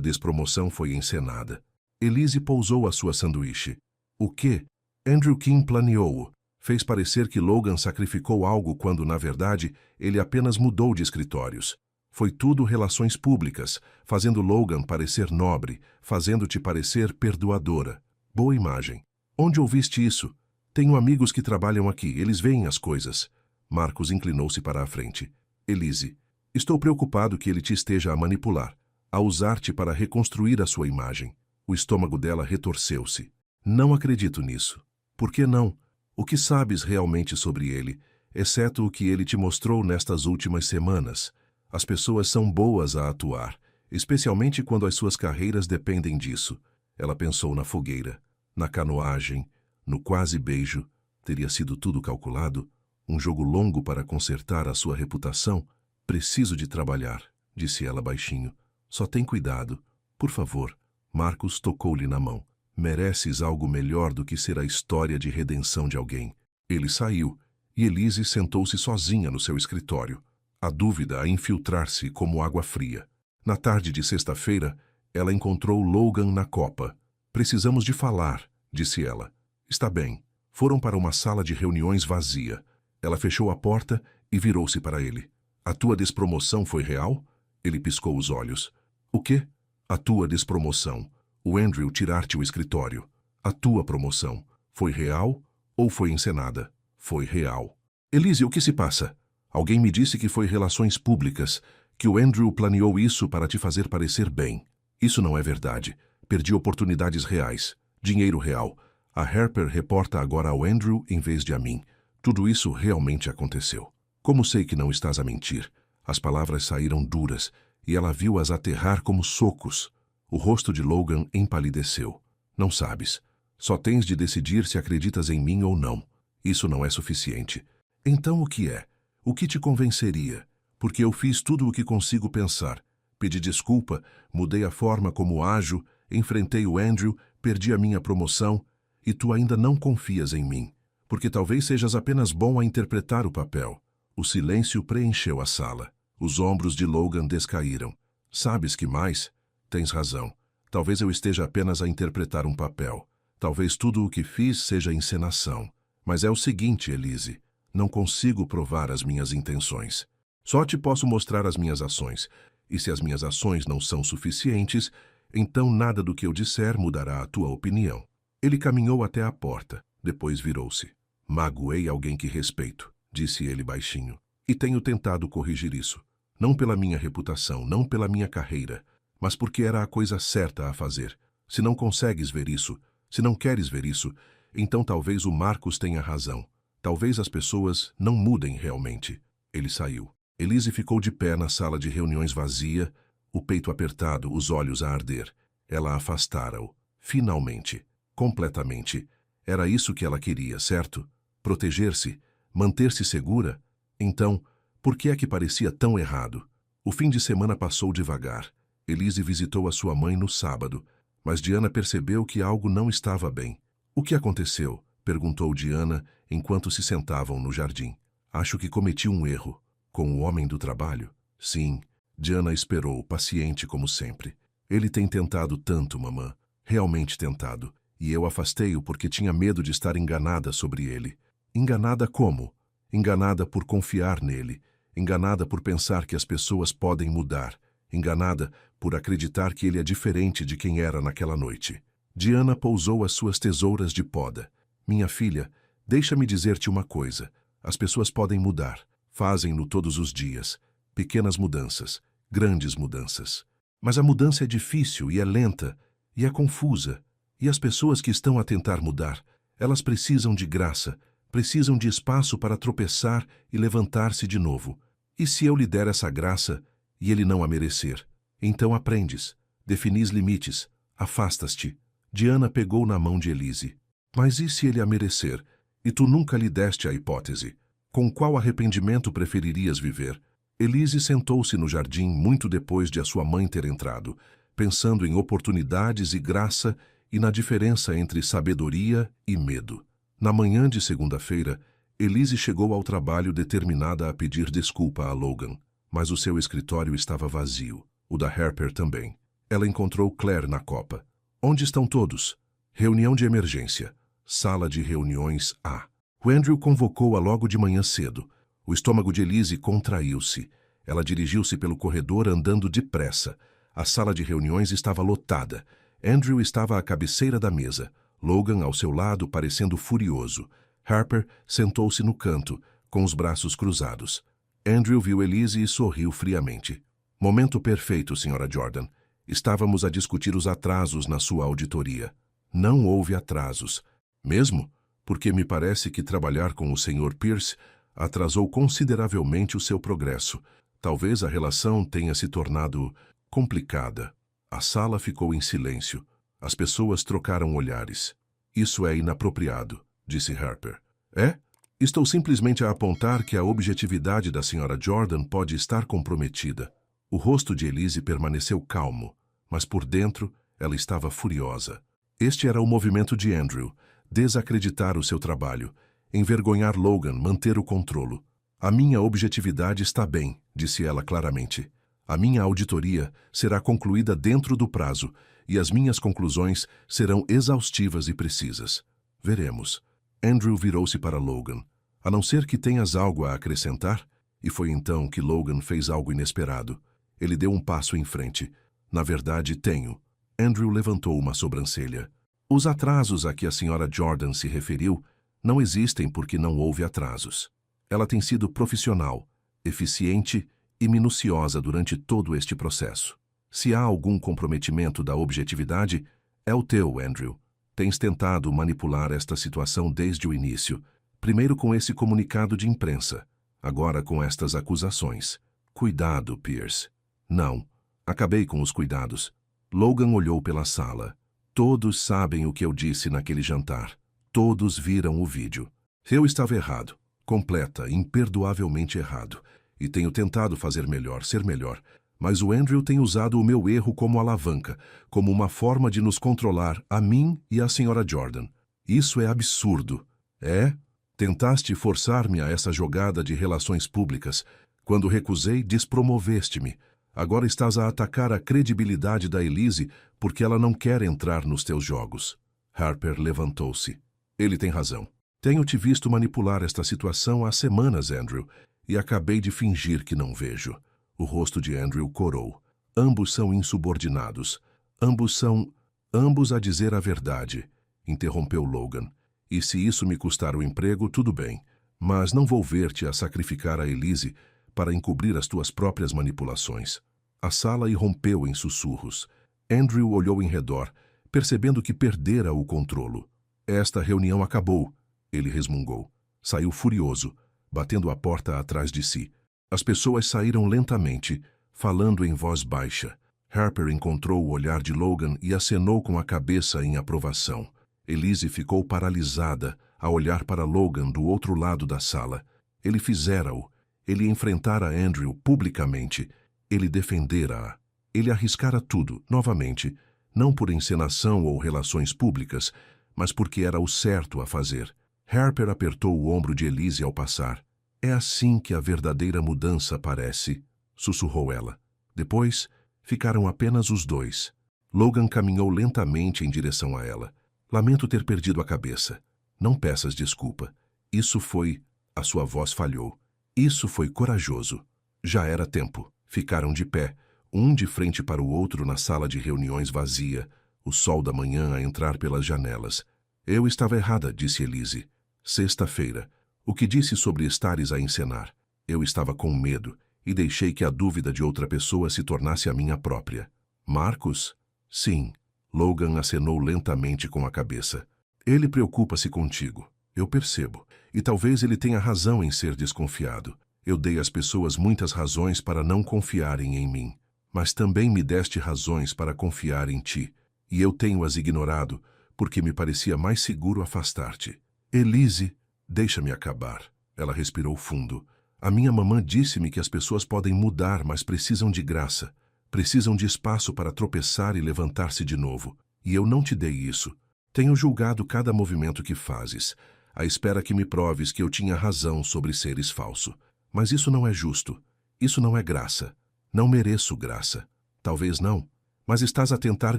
despromoção foi encenada. Elise pousou a sua sanduíche. O quê? Andrew Kim planeou-o. Fez parecer que Logan sacrificou algo quando, na verdade, ele apenas mudou de escritórios. Foi tudo relações públicas, fazendo Logan parecer nobre, fazendo-te parecer perdoadora. Boa imagem. Onde ouviste isso? Tenho amigos que trabalham aqui, eles veem as coisas. Marcos inclinou-se para a frente. Elise, estou preocupado que ele te esteja a manipular, a usar-te para reconstruir a sua imagem. O estômago dela retorceu-se. Não acredito nisso. Por que não? O que sabes realmente sobre ele, exceto o que ele te mostrou nestas últimas semanas? As pessoas são boas a atuar, especialmente quando as suas carreiras dependem disso. Ela pensou na fogueira, na canoagem, no quase beijo. Teria sido tudo calculado? Um jogo longo para consertar a sua reputação? Preciso de trabalhar, disse ela baixinho. Só tem cuidado. Por favor. Marcos tocou-lhe na mão. Mereces algo melhor do que ser a história de redenção de alguém. Ele saiu, e Elise sentou-se sozinha no seu escritório, a dúvida a infiltrar-se como água fria. Na tarde de sexta-feira, ela encontrou Logan na copa. Precisamos de falar, disse ela. Está bem. Foram para uma sala de reuniões vazia. Ela fechou a porta e virou-se para ele. A tua despromoção foi real? Ele piscou os olhos. O quê? A tua despromoção. O Andrew tirar-te o escritório. A tua promoção. Foi real ou foi encenada? Foi real. Elise, o que se passa? Alguém me disse que foi relações públicas, que o Andrew planeou isso para te fazer parecer bem. Isso não é verdade. Perdi oportunidades reais. Dinheiro real. A Harper reporta agora ao Andrew em vez de a mim. Tudo isso realmente aconteceu. Como sei que não estás a mentir? As palavras saíram duras, e ela viu-as aterrar como socos. O rosto de Logan empalideceu. Não sabes. Só tens de decidir se acreditas em mim ou não. Isso não é suficiente. Então o que é? O que te convenceria? Porque eu fiz tudo o que consigo pensar. Pedi desculpa, mudei a forma como ajo, enfrentei o Andrew, perdi a minha promoção, e tu ainda não confias em mim. Porque talvez sejas apenas bom a interpretar o papel. O silêncio preencheu a sala. Os ombros de Logan descaíram. Sabes que mais? Tens razão. Talvez eu esteja apenas a interpretar um papel. Talvez tudo o que fiz seja encenação. Mas é o seguinte, Elise. Não consigo provar as minhas intenções. Só te posso mostrar as minhas ações. E se as minhas ações não são suficientes, então nada do que eu disser mudará a tua opinião. Ele caminhou até a porta. Depois virou-se. Magoei alguém que respeito, disse ele baixinho. E tenho tentado corrigir isso. Não pela minha reputação, não pela minha carreira, mas porque era a coisa certa a fazer. Se não consegues ver isso, se não queres ver isso, então talvez o Marcos tenha razão. Talvez as pessoas não mudem realmente. Ele saiu. Elise ficou de pé na sala de reuniões vazia, o peito apertado, os olhos a arder. Ela afastara-o. Finalmente. Completamente. Era isso que ela queria, certo? Proteger-se, manter-se segura. Então, por que é que parecia tão errado? O fim de semana passou devagar. Elise visitou a sua mãe no sábado, mas Diana percebeu que algo não estava bem. O que aconteceu? Perguntou Diana enquanto se sentavam no jardim. Acho que cometi um erro. Com o homem do trabalho? Sim. Diana esperou, paciente como sempre. Ele tem tentado tanto, mamã. Realmente tentado. e eu afastei-o porque tinha medo de estar enganada sobre ele. Enganada como? Enganada por confiar nele, enganada por pensar que as pessoas podem mudar, enganada por acreditar que ele é diferente de quem era naquela noite. Diana pousou as suas tesouras de poda. Minha filha, deixa-me dizer-te uma coisa. As pessoas podem mudar. Fazem-no todos os dias. Pequenas mudanças, grandes mudanças. Mas a mudança é difícil e é lenta e é confusa. E as pessoas que estão a tentar mudar, elas precisam de graça, precisam de espaço para tropeçar e levantar-se de novo. E se eu lhe der essa graça e ele não a merecer? Então aprendes, definis limites, afastas-te. Diana pegou na mão de Elise. Mas e se ele a merecer? E tu nunca lhe deste a hipótese. Com qual arrependimento preferirias viver? Elise sentou-se no jardim muito depois de a sua mãe ter entrado, pensando em oportunidades e graça e na diferença entre sabedoria e medo. Na manhã de segunda-feira, Elise chegou ao trabalho determinada a pedir desculpa a Logan, mas o seu escritório estava vazio, o da Harper também. Ela encontrou Claire na copa. Onde estão todos? Reunião de emergência. Sala de reuniões A. O Andrew convocou-a logo de manhã cedo. O estômago de Elise contraiu-se. Ela dirigiu-se pelo corredor andando depressa. A sala de reuniões estava lotada. Andrew estava à cabeceira da mesa. Logan ao seu lado, parecendo furioso. Harper sentou-se no canto, com os braços cruzados. Andrew viu Elise e sorriu friamente. Momento perfeito, Sra. Jordan. Estávamos a discutir os atrasos na sua auditoria. Não houve atrasos. Mesmo porque me parece que trabalhar com o Sr. Pierce atrasou consideravelmente o seu progresso. Talvez a relação tenha se tornado complicada. A sala ficou em silêncio. As pessoas trocaram olhares. Isso é inapropriado, disse Harper. É? Estou simplesmente a apontar que a objetividade da Sra. Jordan pode estar comprometida. O rosto de Elise permaneceu calmo, mas por dentro ela estava furiosa. Este era o movimento de Andrew, desacreditar o seu trabalho, envergonhar Logan, manter o controlo. A minha objetividade está bem, disse ela claramente. A minha auditoria será concluída dentro do prazo e as minhas conclusões serão exaustivas e precisas. Veremos. Andrew virou-se para Logan. A não ser que tenhas algo a acrescentar? E foi então que Logan fez algo inesperado. Ele deu um passo em frente. Na verdade, tenho. Andrew levantou uma sobrancelha. Os atrasos a que a Sra. Jordan se referiu não existem porque não houve atrasos. Ela tem sido profissional, eficiente e minuciosa durante todo este processo. Se há algum comprometimento da objetividade, é o teu, Andrew. Tens tentado manipular esta situação desde o início, primeiro com esse comunicado de imprensa, agora com estas acusações. Cuidado, Pierce. Não. Acabei com os cuidados. Logan olhou pela sala. Todos sabem o que eu disse naquele jantar. Todos viram o vídeo. Eu estava errado. Completa, imperdoavelmente errado. E tenho tentado fazer melhor, ser melhor. Mas o Andrew tem usado o meu erro como alavanca, como uma forma de nos controlar, a mim e a Sra. Jordan. Isso é absurdo. É? Tentaste forçar-me a essa jogada de relações públicas. Quando recusei, despromoveste-me. Agora estás a atacar a credibilidade da Elise porque ela não quer entrar nos teus jogos. Harper levantou-se. Ele tem razão. Tenho te visto manipular esta situação há semanas, Andrew, e acabei de fingir que não vejo. O rosto de Andrew corou. Ambos são insubordinados. Ambos a dizer a verdade, interrompeu Logan. E se isso me custar o emprego, tudo bem. Mas não vou ver-te a sacrificar a Elise para encobrir as tuas próprias manipulações. A sala irrompeu em sussurros. Andrew olhou em redor, percebendo que perdera o controlo. Esta reunião acabou, ele resmungou. Saiu furioso, batendo a porta atrás de si. As pessoas saíram lentamente, falando em voz baixa. Harper encontrou o olhar de Logan e acenou com a cabeça em aprovação. Elise ficou paralisada a olhar para Logan do outro lado da sala. Ele fizera-o. Ele enfrentara Andrew publicamente. Ele defendera-a. Ele arriscara tudo, novamente, não por encenação ou relações públicas, mas porque era o certo a fazer. Harper apertou o ombro de Elise ao passar. É assim que a verdadeira mudança parece, sussurrou ela. Depois, ficaram apenas os dois. Logan caminhou lentamente em direção a ela. Lamento ter perdido a cabeça. Não peças desculpa. Isso foi... A sua voz falhou. Isso foi corajoso. Já era tempo. Ficaram de pé, um de frente para o outro na sala de reuniões vazia, o sol da manhã a entrar pelas janelas. Eu estava errada, disse Elise. Sexta-feira. O que disse sobre estares a encenar? Eu estava com medo e deixei que a dúvida de outra pessoa se tornasse a minha própria. Marcos? Sim. Logan acenou lentamente com a cabeça. Ele preocupa-se contigo. Eu percebo. E talvez ele tenha razão em ser desconfiado. Eu dei às pessoas muitas razões para não confiarem em mim. Mas também me deste razões para confiar em ti. E eu tenho-as ignorado, porque me parecia mais seguro afastar-te. Elise, deixa-me acabar. Ela respirou fundo. A minha mamã disse-me que as pessoas podem mudar, mas precisam de graça. Precisam de espaço para tropeçar e levantar-se de novo. E eu não te dei isso. Tenho julgado cada movimento que fazes, à espera que me proves que eu tinha razão sobre seres falso. Mas isso não é justo. Isso não é graça. Não mereço graça. Talvez não, mas estás a tentar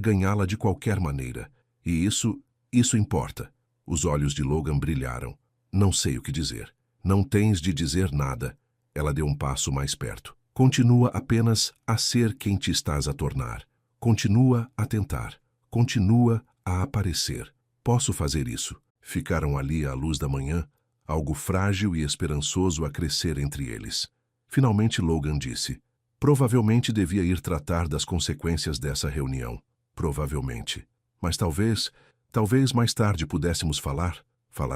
ganhá-la de qualquer maneira. E isso importa. Os olhos de Logan brilharam. Não sei o que dizer. Não tens de dizer nada. Ela deu um passo mais perto. Continua apenas a ser quem te estás a tornar. Continua a tentar. Continua a aparecer. Posso fazer isso. Ficaram ali à luz da manhã, algo frágil e esperançoso a crescer entre eles. Finalmente Logan disse: provavelmente devia ir tratar das consequências dessa reunião. Provavelmente. Mas talvez mais tarde pudéssemos falar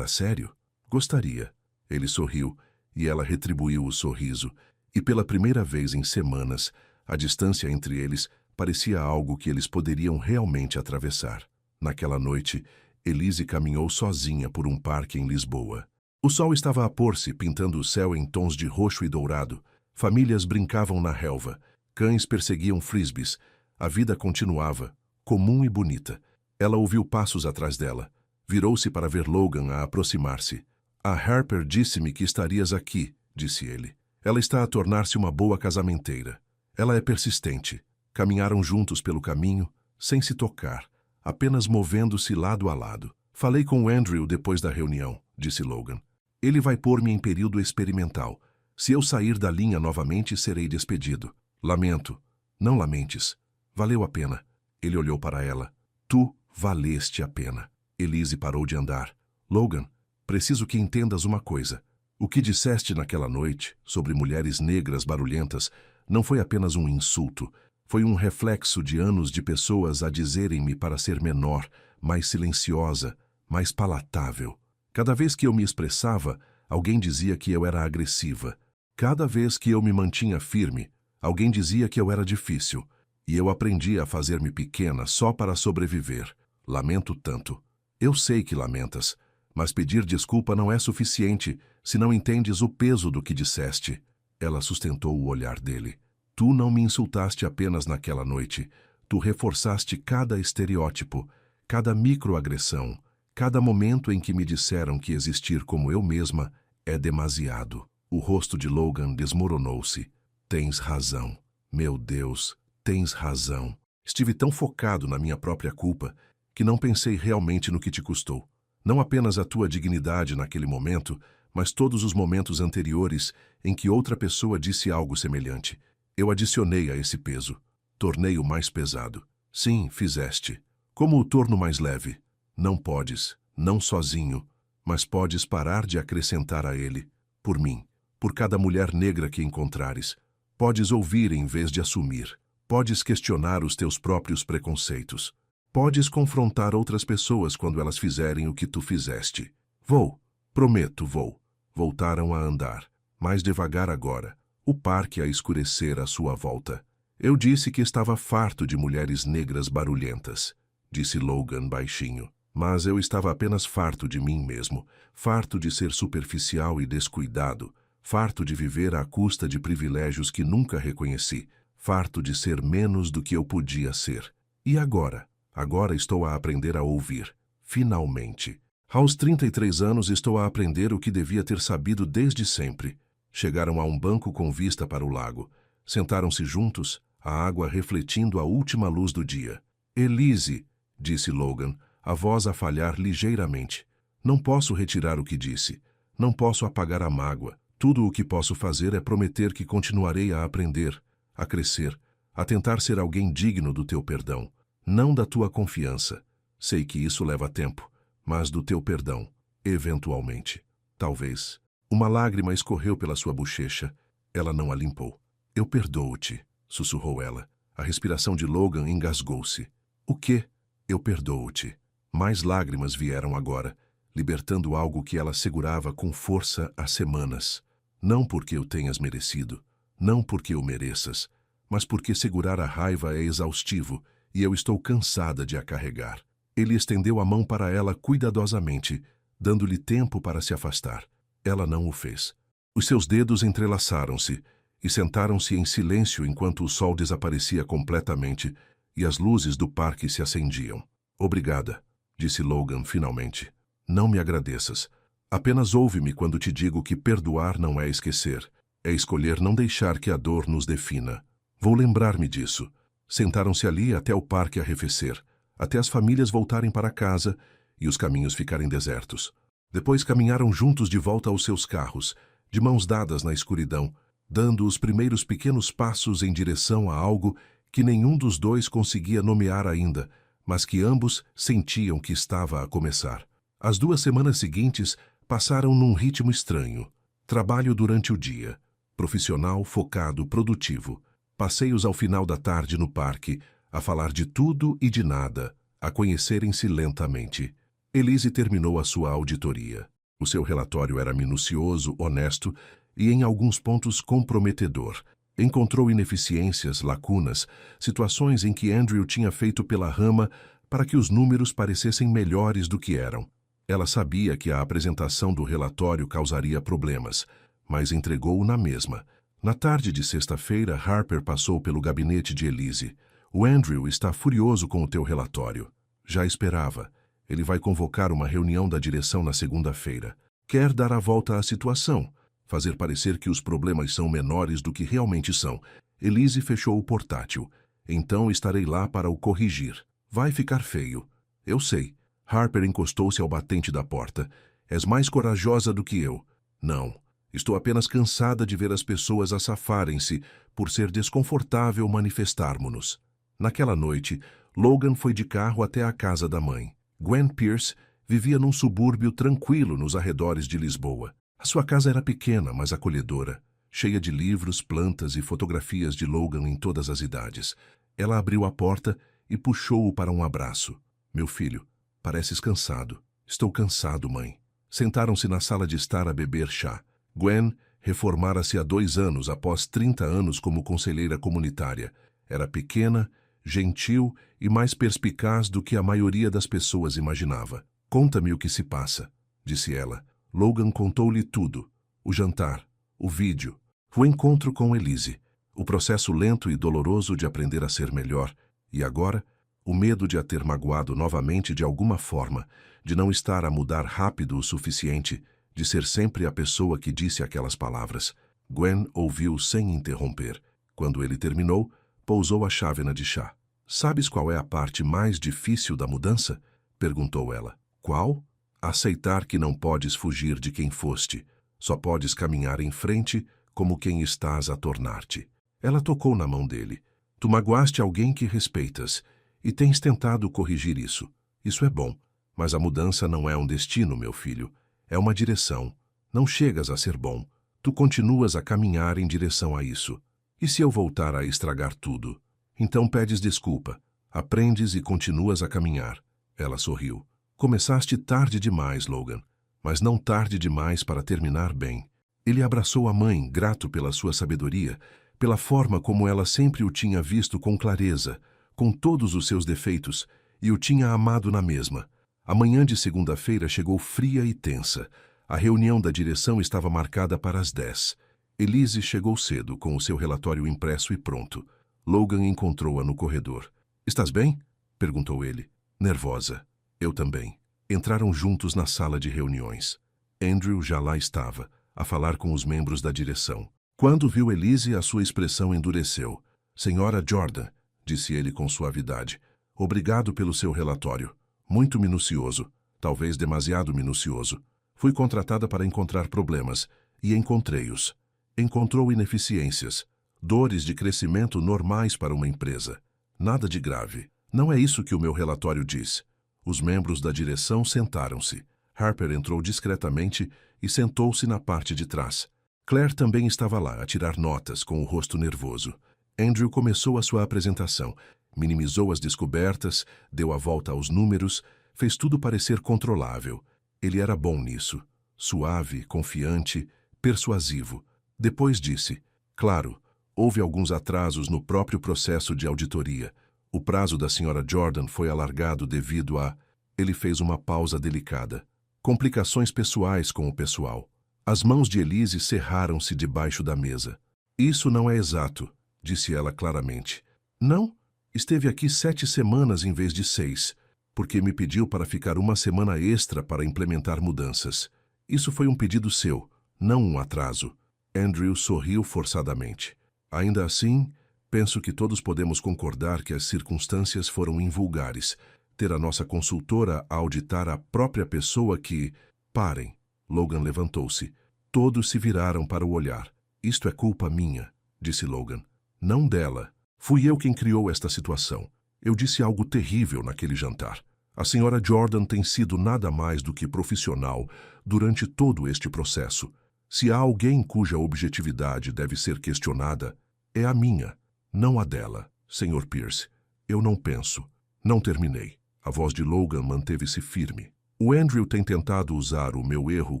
a sério. Gostaria. Ele sorriu, e ela retribuiu o sorriso, e pela primeira vez em semanas, a distância entre eles parecia algo que eles poderiam realmente atravessar. Naquela noite, Elise caminhou sozinha por um parque em Lisboa. O sol estava a pôr-se, pintando o céu em tons de roxo e dourado. Famílias brincavam na relva. Cães perseguiam frisbees. A vida continuava, comum e bonita. Ela ouviu passos atrás dela. Virou-se para ver Logan a aproximar-se. A Harper disse-me que estarias aqui, disse ele. Ela está a tornar-se uma boa casamenteira. Ela é persistente. Caminharam juntos pelo caminho, sem se tocar, apenas movendo-se lado a lado. Falei com o Andrew depois da reunião, disse Logan. Ele vai pôr-me em período experimental. Se eu sair da linha novamente, serei despedido. Lamento. Não lamentes. Valeu a pena. Ele olhou para ela. Tu valeste a pena. Elise parou de andar. Logan, preciso que entendas uma coisa. O que disseste naquela noite, sobre mulheres negras barulhentas, não foi apenas um insulto. Foi um reflexo de anos de pessoas a dizerem-me para ser menor, mais silenciosa, mais palatável. Cada vez que eu me expressava, alguém dizia que eu era agressiva. Cada vez que eu me mantinha firme, alguém dizia que eu era difícil. E eu aprendi a fazer-me pequena só para sobreviver. Lamento tanto. Eu sei que lamentas, mas pedir desculpa não é suficiente se não entendes o peso do que disseste. Ela sustentou o olhar dele. Tu não me insultaste apenas naquela noite. Tu reforçaste cada estereótipo, cada microagressão, cada momento em que me disseram que existir como eu mesma é demasiado. O rosto de Logan desmoronou-se. Tens razão. Meu Deus, tens razão. Estive tão focado na minha própria culpa que não pensei realmente no que te custou. Não apenas a tua dignidade naquele momento, mas todos os momentos anteriores em que outra pessoa disse algo semelhante. Eu adicionei a esse peso. Tornei-o mais pesado. Sim, fizeste. Como o torno mais leve. Não podes, não sozinho, mas podes parar de acrescentar a ele. Por mim, por cada mulher negra que encontrares. Podes ouvir em vez de assumir. Podes questionar os teus próprios preconceitos. Podes confrontar outras pessoas quando elas fizerem o que tu fizeste. Vou. Prometo, vou. Voltaram a andar. Mais devagar agora. O parque a escurecer à sua volta. Eu disse que estava farto de mulheres negras barulhentas, disse Logan baixinho. Mas eu estava apenas farto de mim mesmo, farto de ser superficial e descuidado, farto de viver à custa de privilégios que nunca reconheci, farto de ser menos do que eu podia ser. E agora? Agora estou a aprender a ouvir. Finalmente. Aos 33 anos estou a aprender o que devia ter sabido desde sempre. Chegaram a um banco com vista para o lago. Sentaram-se juntos, a água refletindo a última luz do dia. Elise, disse Logan, a voz a falhar ligeiramente. Não posso retirar o que disse. Não posso apagar a mágoa. Tudo o que posso fazer é prometer que continuarei a aprender, a crescer, a tentar ser alguém digno do teu perdão, não da tua confiança. Sei que isso leva tempo, mas do teu perdão, eventualmente. Talvez. Uma lágrima escorreu pela sua bochecha. Ela não a limpou. Eu perdoo-te, sussurrou ela. A respiração de Logan engasgou-se. O quê? Eu perdoo-te. Mais lágrimas vieram agora, libertando algo que ela segurava com força há semanas. Não porque o tenhas merecido, não porque o mereças, mas porque segurar a raiva é exaustivo e eu estou cansada de a carregar. Ele estendeu a mão para ela cuidadosamente, dando-lhe tempo para se afastar. Ela não o fez. Os seus dedos entrelaçaram-se e sentaram-se em silêncio enquanto o sol desaparecia completamente e as luzes do parque se acendiam. Obrigada, disse Logan finalmente. Não me agradeças. Apenas ouve-me quando te digo que perdoar não é esquecer. É escolher não deixar que a dor nos defina. Vou lembrar-me disso. Sentaram-se ali até o parque arrefecer, até as famílias voltarem para casa e os caminhos ficarem desertos. Depois caminharam juntos de volta aos seus carros, de mãos dadas na escuridão, dando os primeiros pequenos passos em direção a algo que nenhum dos dois conseguia nomear ainda, mas que ambos sentiam que estava a começar. As 2 semanas seguintes passaram num ritmo estranho. Trabalho durante o dia, profissional, focado, produtivo. Passeios ao final da tarde no parque, a falar de tudo e de nada, a conhecerem-se lentamente. Elise terminou a sua auditoria. O seu relatório era minucioso, honesto e, em alguns pontos, comprometedor. Encontrou ineficiências, lacunas, situações em que Andrew tinha feito pela rama para que os números parecessem melhores do que eram. Ela sabia que a apresentação do relatório causaria problemas, mas entregou-o na mesma. Na tarde de sexta-feira, Harper passou pelo gabinete de Elise. O Andrew está furioso com o teu relatório. Já esperava. Ele vai convocar uma reunião da direção na segunda-feira. Quer dar a volta à situação, fazer parecer que os problemas são menores do que realmente são. Elise fechou o portátil. Então estarei lá para o corrigir. Vai ficar feio. Eu sei. Harper encostou-se ao batente da porta. És mais corajosa do que eu. Não. Estou apenas cansada de ver as pessoas assafarem-se por ser desconfortável manifestarmos-nos. Naquela noite, Logan foi de carro até a casa da mãe. Gwen Pierce vivia num subúrbio tranquilo nos arredores de Lisboa. A sua casa era pequena, mas acolhedora, cheia de livros, plantas e fotografias de Logan em todas as idades. Ela abriu a porta e puxou-o para um abraço. Meu filho, pareces cansado. Estou cansado, mãe. Sentaram-se na sala de estar a beber chá. Gwen reformara-se há 2 anos após 30 anos como conselheira comunitária. Era pequena, gentil e mais perspicaz do que a maioria das pessoas imaginava. Conta-me o que se passa, disse ela. Logan contou-lhe tudo. O jantar, o vídeo, o encontro com Elise, o processo lento e doloroso de aprender a ser melhor, e agora, o medo de a ter magoado novamente de alguma forma, de não estar a mudar rápido o suficiente, de ser sempre a pessoa que disse aquelas palavras. Gwen ouviu sem interromper. Quando ele terminou, pousou a chávena de chá. Sabes qual é a parte mais difícil da mudança? Perguntou ela. Qual? Aceitar que não podes fugir de quem foste. Só podes caminhar em frente como quem estás a tornar-te. Ela tocou na mão dele. Tu magoaste alguém que respeitas e tens tentado corrigir isso. Isso é bom, mas a mudança não é um destino, meu filho. É uma direção. Não chegas a ser bom. Tu continuas a caminhar em direção a isso. E se eu voltar a estragar tudo? Então pedes desculpa. Aprendes e continuas a caminhar. Ela sorriu. Começaste tarde demais, Logan, mas não tarde demais para terminar bem. Ele abraçou a mãe, grato pela sua sabedoria, pela forma como ela sempre o tinha visto com clareza, com todos os seus defeitos, e o tinha amado na mesma. A manhã de segunda-feira chegou fria e tensa. A reunião da direção estava marcada para as 10. Elise chegou cedo, com o seu relatório impresso e pronto. Logan encontrou-a no corredor. Estás bem? Perguntou ele. Nervosa. Eu também. Entraram juntos na sala de reuniões. Andrew já lá estava, a falar com os membros da direção. Quando viu Elise, a sua expressão endureceu. Senhora Jordan, disse ele com suavidade, obrigado pelo seu relatório. Muito minucioso, talvez demasiado minucioso. Fui contratada para encontrar problemas, e encontrei-os. Encontrou ineficiências, dores de crescimento normais para uma empresa. Nada de grave. Não é isso que o meu relatório diz. Os membros da direção sentaram-se. Harper entrou discretamente e sentou-se na parte de trás. Claire também estava lá, a tirar notas, com o rosto nervoso. Andrew começou a sua apresentação. Minimizou as descobertas, deu a volta aos números, fez tudo parecer controlável. Ele era bom nisso. Suave, confiante, persuasivo. Depois disse: claro, houve alguns atrasos no próprio processo de auditoria. O prazo da Sra. Jordan foi alargado devido a... Ele fez uma pausa delicada. Complicações pessoais com o pessoal. As mãos de Elise cerraram-se debaixo da mesa. Isso não é exato, disse ela claramente. Não? Esteve aqui 7 semanas em vez de 6, porque me pediu para ficar uma semana extra para implementar mudanças. Isso foi um pedido seu, não um atraso. Andrew sorriu forçadamente. Ainda assim, penso que todos podemos concordar que as circunstâncias foram invulgares. Ter a nossa consultora a auditar a própria pessoa que... Parem. Logan levantou-se. Todos se viraram para o olhar. Isto é culpa minha, disse Logan. Não dela. Fui eu quem criou esta situação. Eu disse algo terrível naquele jantar. A Sra. Jordan tem sido nada mais do que profissional durante todo este processo. Se há alguém cuja objetividade deve ser questionada, é a minha, não a dela, Sr. Pierce. Eu não penso. Não terminei. A voz de Logan manteve-se firme. O Andrew tem tentado usar o meu erro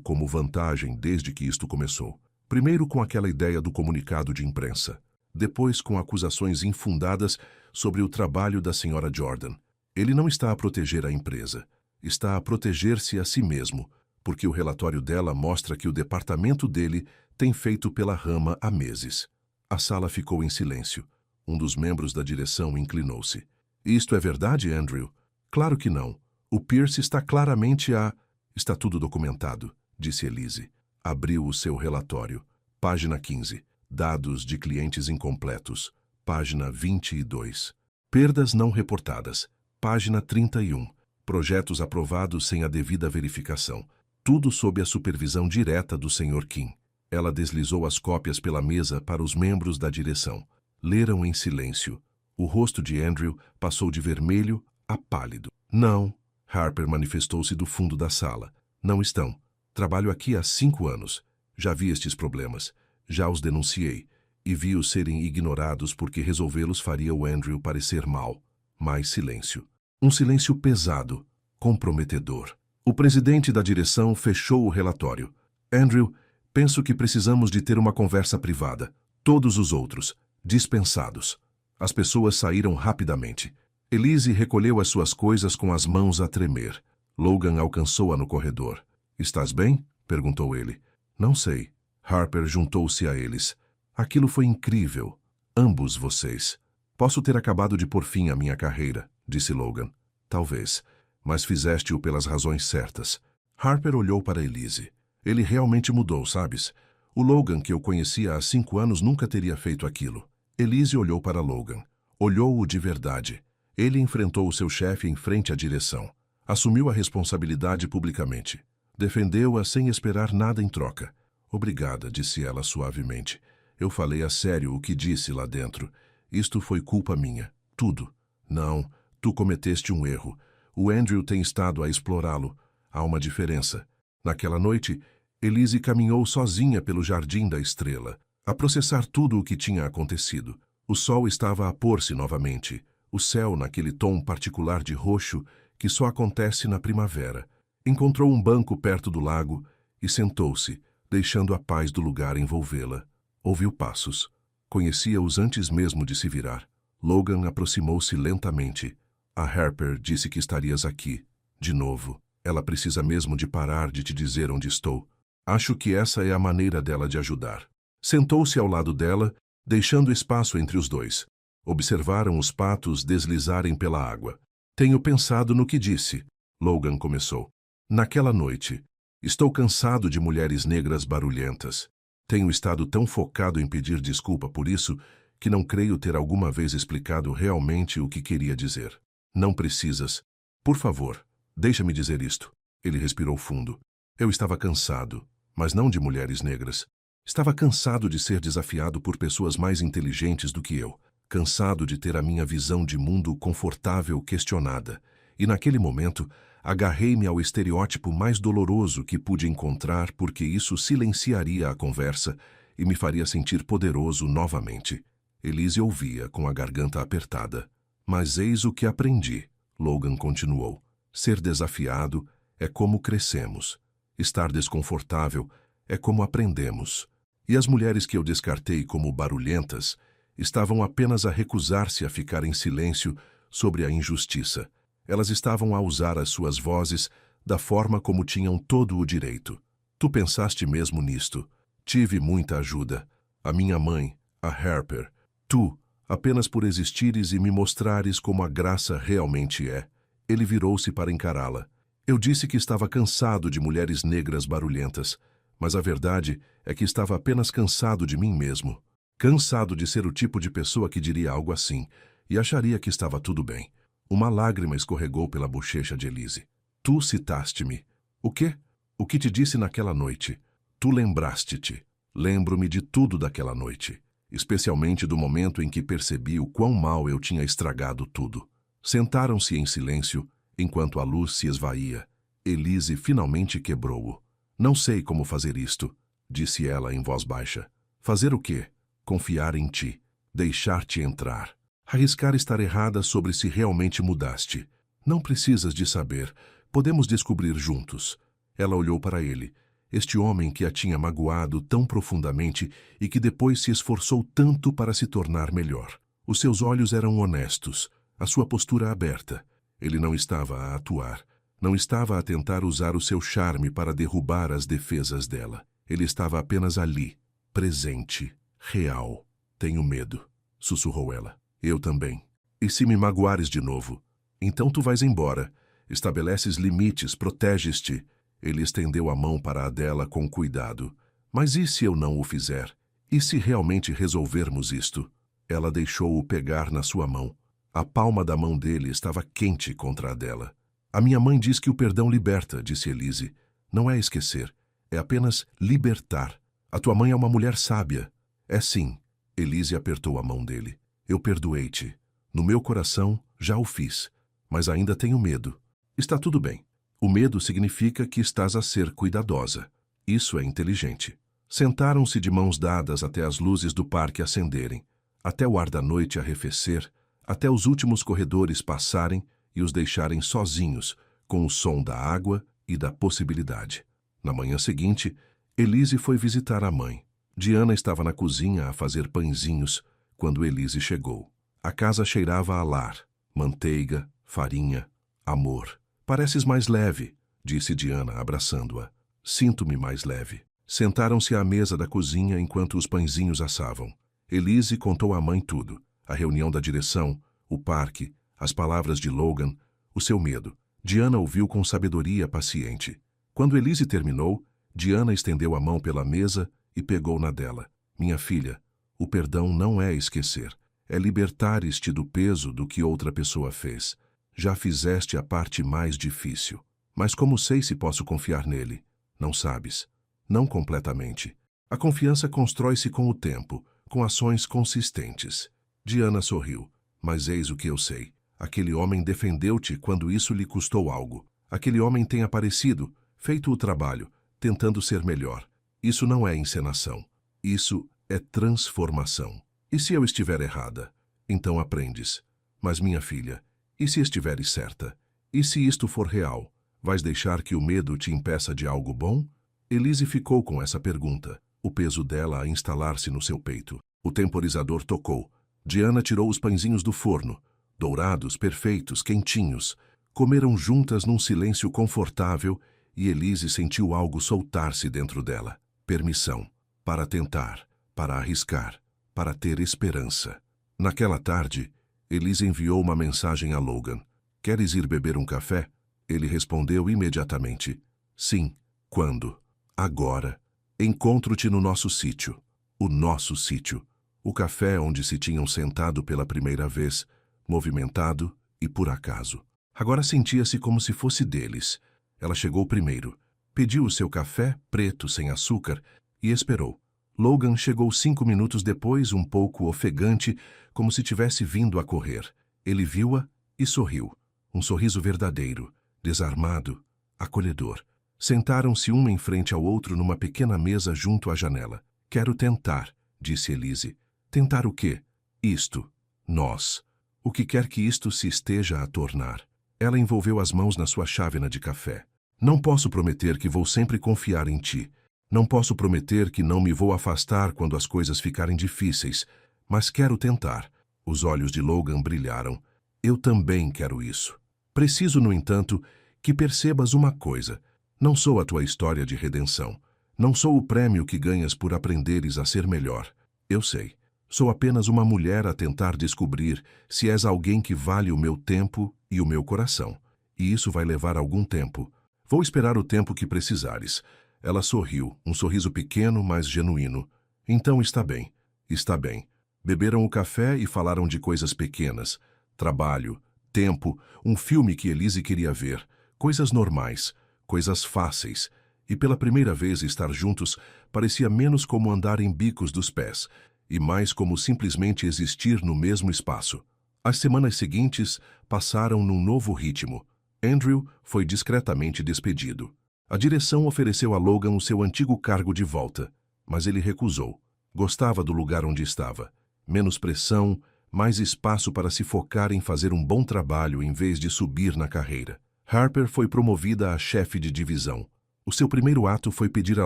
como vantagem desde que isto começou. Primeiro com aquela ideia do comunicado de imprensa. Depois com acusações infundadas sobre o trabalho da Sra. Jordan. Ele não está a proteger a empresa. Está a proteger-se a si mesmo, porque o relatório dela mostra que o departamento dele tem feito pela rama há meses. A sala ficou em silêncio. Um dos membros da direção inclinou-se. Isto é verdade, Andrew? Claro que não. O Pierce está claramente a... Está tudo documentado, disse Elise. Abriu o seu relatório. Página 15. Dados de clientes incompletos. Página 22. Perdas não reportadas. Página 31. Projetos aprovados sem a devida verificação. Tudo sob a supervisão direta do Sr. Kim. Ela deslizou as cópias pela mesa para os membros da direção. Leram em silêncio. O rosto de Andrew passou de vermelho a pálido. Não, Harper manifestou-se do fundo da sala. Não estão. Trabalho aqui há 5 anos. Já vi estes problemas. Já os denunciei. E vi-os serem ignorados porque resolvê-los faria o Andrew parecer mal. Mais silêncio. Um silêncio pesado, comprometedor. O presidente da direção fechou o relatório. Andrew, penso que precisamos de ter uma conversa privada. Todos os outros, dispensados. As pessoas saíram rapidamente. Elise recolheu as suas coisas com as mãos a tremer. Logan alcançou-a no corredor. Estás bem? Perguntou ele. Não sei. Harper juntou-se a eles. Aquilo foi incrível. Ambos vocês. Posso ter acabado de pôr fim à minha carreira, disse Logan. Talvez, mas fizeste-o pelas razões certas. Harper olhou para Elise. Ele realmente mudou, sabes? O Logan que eu conhecia há 5 anos nunca teria feito aquilo. Elise olhou para Logan. Olhou-o de verdade. Ele enfrentou o seu chefe em frente à direção. Assumiu a responsabilidade publicamente. Defendeu-a sem esperar nada em troca. Obrigada, disse ela suavemente. Eu falei a sério o que disse lá dentro. Isto foi culpa minha. Tudo. Não, tu cometeste um erro. O Andrew tem estado a explorá-lo. Há uma diferença. Naquela noite, Elise caminhou sozinha pelo Jardim da Estrela, a processar tudo o que tinha acontecido. O sol estava a pôr-se novamente. O céu naquele tom particular de roxo que só acontece na primavera. Encontrou um banco perto do lago e sentou-se, deixando a paz do lugar envolvê-la. Ouviu passos. Conhecia-os antes mesmo de se virar. Logan aproximou-se lentamente. A Harper disse que estarias aqui. De novo. Ela precisa mesmo de parar de te dizer onde estou. Acho que essa é a maneira dela de ajudar. Sentou-se ao lado dela, deixando espaço entre os dois. Observaram os patos deslizarem pela água. Tenho pensado no que disse, Logan começou. Naquela noite, estou cansado de mulheres negras barulhentas. Tenho estado tão focado em pedir desculpa por isso que não creio ter alguma vez explicado realmente o que queria dizer. Não precisas. Por favor, Deixa-me dizer isto. Ele respirou fundo. Eu estava cansado, mas não de mulheres negras. Estava cansado de ser desafiado por pessoas mais inteligentes do que eu. Cansado de ter a minha visão de mundo confortável questionada. E naquele momento, agarrei-me ao estereótipo mais doloroso que pude encontrar porque isso silenciaria a conversa e me faria sentir poderoso novamente. Elise ouvia com a garganta apertada. Mas eis o que aprendi, Logan continuou. Ser desafiado é como crescemos. Estar desconfortável é como aprendemos. E as mulheres que eu descartei como barulhentas estavam apenas a recusar-se a ficar em silêncio sobre a injustiça. Elas estavam a usar as suas vozes da forma como tinham todo o direito. Tu pensaste mesmo nisto. Tive muita ajuda. A minha mãe, a Harper. Tu, apenas por existires e me mostrares como a graça realmente é. Ele virou-se para encará-la. Eu disse que estava cansado de mulheres negras barulhentas, mas a verdade é que estava apenas cansado de mim mesmo. Cansado de ser o tipo de pessoa que diria algo assim e acharia que estava tudo bem. Uma lágrima escorregou pela bochecha de Elise. Tu citaste-me. O quê? O que te disse naquela noite? Tu lembraste-te. Lembro-me de tudo daquela noite, especialmente do momento em que percebi o quão mal eu tinha estragado tudo. Sentaram-se em silêncio, enquanto a luz se esvaía. Elise finalmente quebrou-o. Não sei como fazer isto, disse ela em voz baixa. Fazer o quê? Confiar em ti. Deixar-te entrar. Arriscar estar errada sobre se realmente mudaste. Não precisas de saber. Podemos descobrir juntos. Ela olhou para ele. Este homem que a tinha magoado tão profundamente e que depois se esforçou tanto para se tornar melhor. Os seus olhos eram honestos, a sua postura aberta. Ele não estava a atuar. Não estava a tentar usar o seu charme para derrubar as defesas dela. Ele estava apenas ali, presente, real. Tenho medo, sussurrou ela. Eu também. E se me magoares de novo? Então tu vais embora. Estabeleces limites, proteges-te. Ele estendeu a mão para a dela com cuidado. Mas e se eu não o fizer? E se realmente resolvermos isto? Ela deixou-o pegar na sua mão. A palma da mão dele estava quente contra a dela. A minha mãe diz que o perdão liberta, disse Elise. Não é esquecer, é apenas libertar. A tua mãe é uma mulher sábia. É sim. Elise apertou a mão dele. Eu perdoei-te. No meu coração, já o fiz. Mas ainda tenho medo. Está tudo bem. O medo significa que estás a ser cuidadosa. Isso é inteligente. Sentaram-se de mãos dadas até as luzes do parque acenderem, até o ar da noite arrefecer, até os últimos corredores passarem e os deixarem sozinhos, com o som da água e da possibilidade. Na manhã seguinte, Elise foi visitar a mãe. Diana estava na cozinha a fazer pãezinhos quando Elise chegou. A casa cheirava a lar, manteiga, farinha, amor. Pareces mais leve, disse Diana, abraçando-a. Sinto-me mais leve. Sentaram-se à mesa da cozinha enquanto os pãezinhos assavam. Elise contou à mãe tudo. A reunião da direção, o parque, as palavras de Logan, o seu medo. Diana ouviu com sabedoria paciente. Quando Elise terminou, Diana estendeu a mão pela mesa e pegou na dela. Minha filha, o perdão não é esquecer. É libertar-te do peso do que outra pessoa fez. Já fizeste a parte mais difícil. Mas como sei se posso confiar nele? Não sabes. Não completamente. A confiança constrói-se com o tempo, com ações consistentes. Diana sorriu. Mas eis o que eu sei. Aquele homem defendeu-te quando isso lhe custou algo. Aquele homem tem aparecido, feito o trabalho, tentando ser melhor. Isso não é encenação. Isso é transformação. E se eu estiver errada? Então aprendes. Mas minha filha, e se estiveres certa? E se isto for real? Vais deixar que o medo te impeça de algo bom? Elise ficou com essa pergunta, o peso dela a instalar-se no seu peito. O temporizador tocou. Diana tirou os pãezinhos do forno, dourados, perfeitos, quentinhos. Comeram juntas num silêncio confortável e Elise sentiu algo soltar-se dentro dela. Permissão. Para tentar, para arriscar, para ter esperança. Naquela tarde, Elise enviou uma mensagem a Logan. Queres ir beber um café? Ele respondeu imediatamente. Sim. Quando? Agora. Encontro-te no nosso sítio. O nosso sítio. O café onde se tinham sentado pela primeira vez, movimentado e por acaso. Agora sentia-se como se fosse deles. Ela chegou primeiro. Pediu o seu café, preto, sem açúcar, e esperou. Logan chegou 5 minutos depois, um pouco ofegante, como se tivesse vindo a correr. Ele viu-a e sorriu. Um sorriso verdadeiro, desarmado, acolhedor. Sentaram-se um em frente ao outro numa pequena mesa junto à janela. Quero tentar, disse Elise. Tentar o quê? Isto. Nós. O que quer que isto se esteja a tornar. Ela envolveu as mãos na sua chávena de café. Não posso prometer que vou sempre confiar em ti. Não posso prometer que não me vou afastar quando as coisas ficarem difíceis, mas quero tentar. Os olhos de Logan brilharam. Eu também quero isso. Preciso, no entanto, que percebas uma coisa. Não sou a tua história de redenção. Não sou o prêmio que ganhas por aprenderes a ser melhor. Eu sei. Sou apenas uma mulher a tentar descobrir se és alguém que vale o meu tempo e o meu coração. E isso vai levar algum tempo. Vou esperar o tempo que precisares. Ela sorriu, um sorriso pequeno, mas genuíno. Então está bem. Está bem. Beberam o café e falaram de coisas pequenas. Trabalho, tempo, um filme que Elise queria ver. Coisas normais, coisas fáceis. E pela primeira vez estar juntos parecia menos como andar em bicos dos pés, e mais como simplesmente existir no mesmo espaço. As semanas seguintes passaram num novo ritmo. Andrew foi discretamente despedido. A direção ofereceu a Logan o seu antigo cargo de volta, mas ele recusou. Gostava do lugar onde estava. Menos pressão, mais espaço para se focar em fazer um bom trabalho em vez de subir na carreira. Harper foi promovida a chefe de divisão. O seu primeiro ato foi pedir a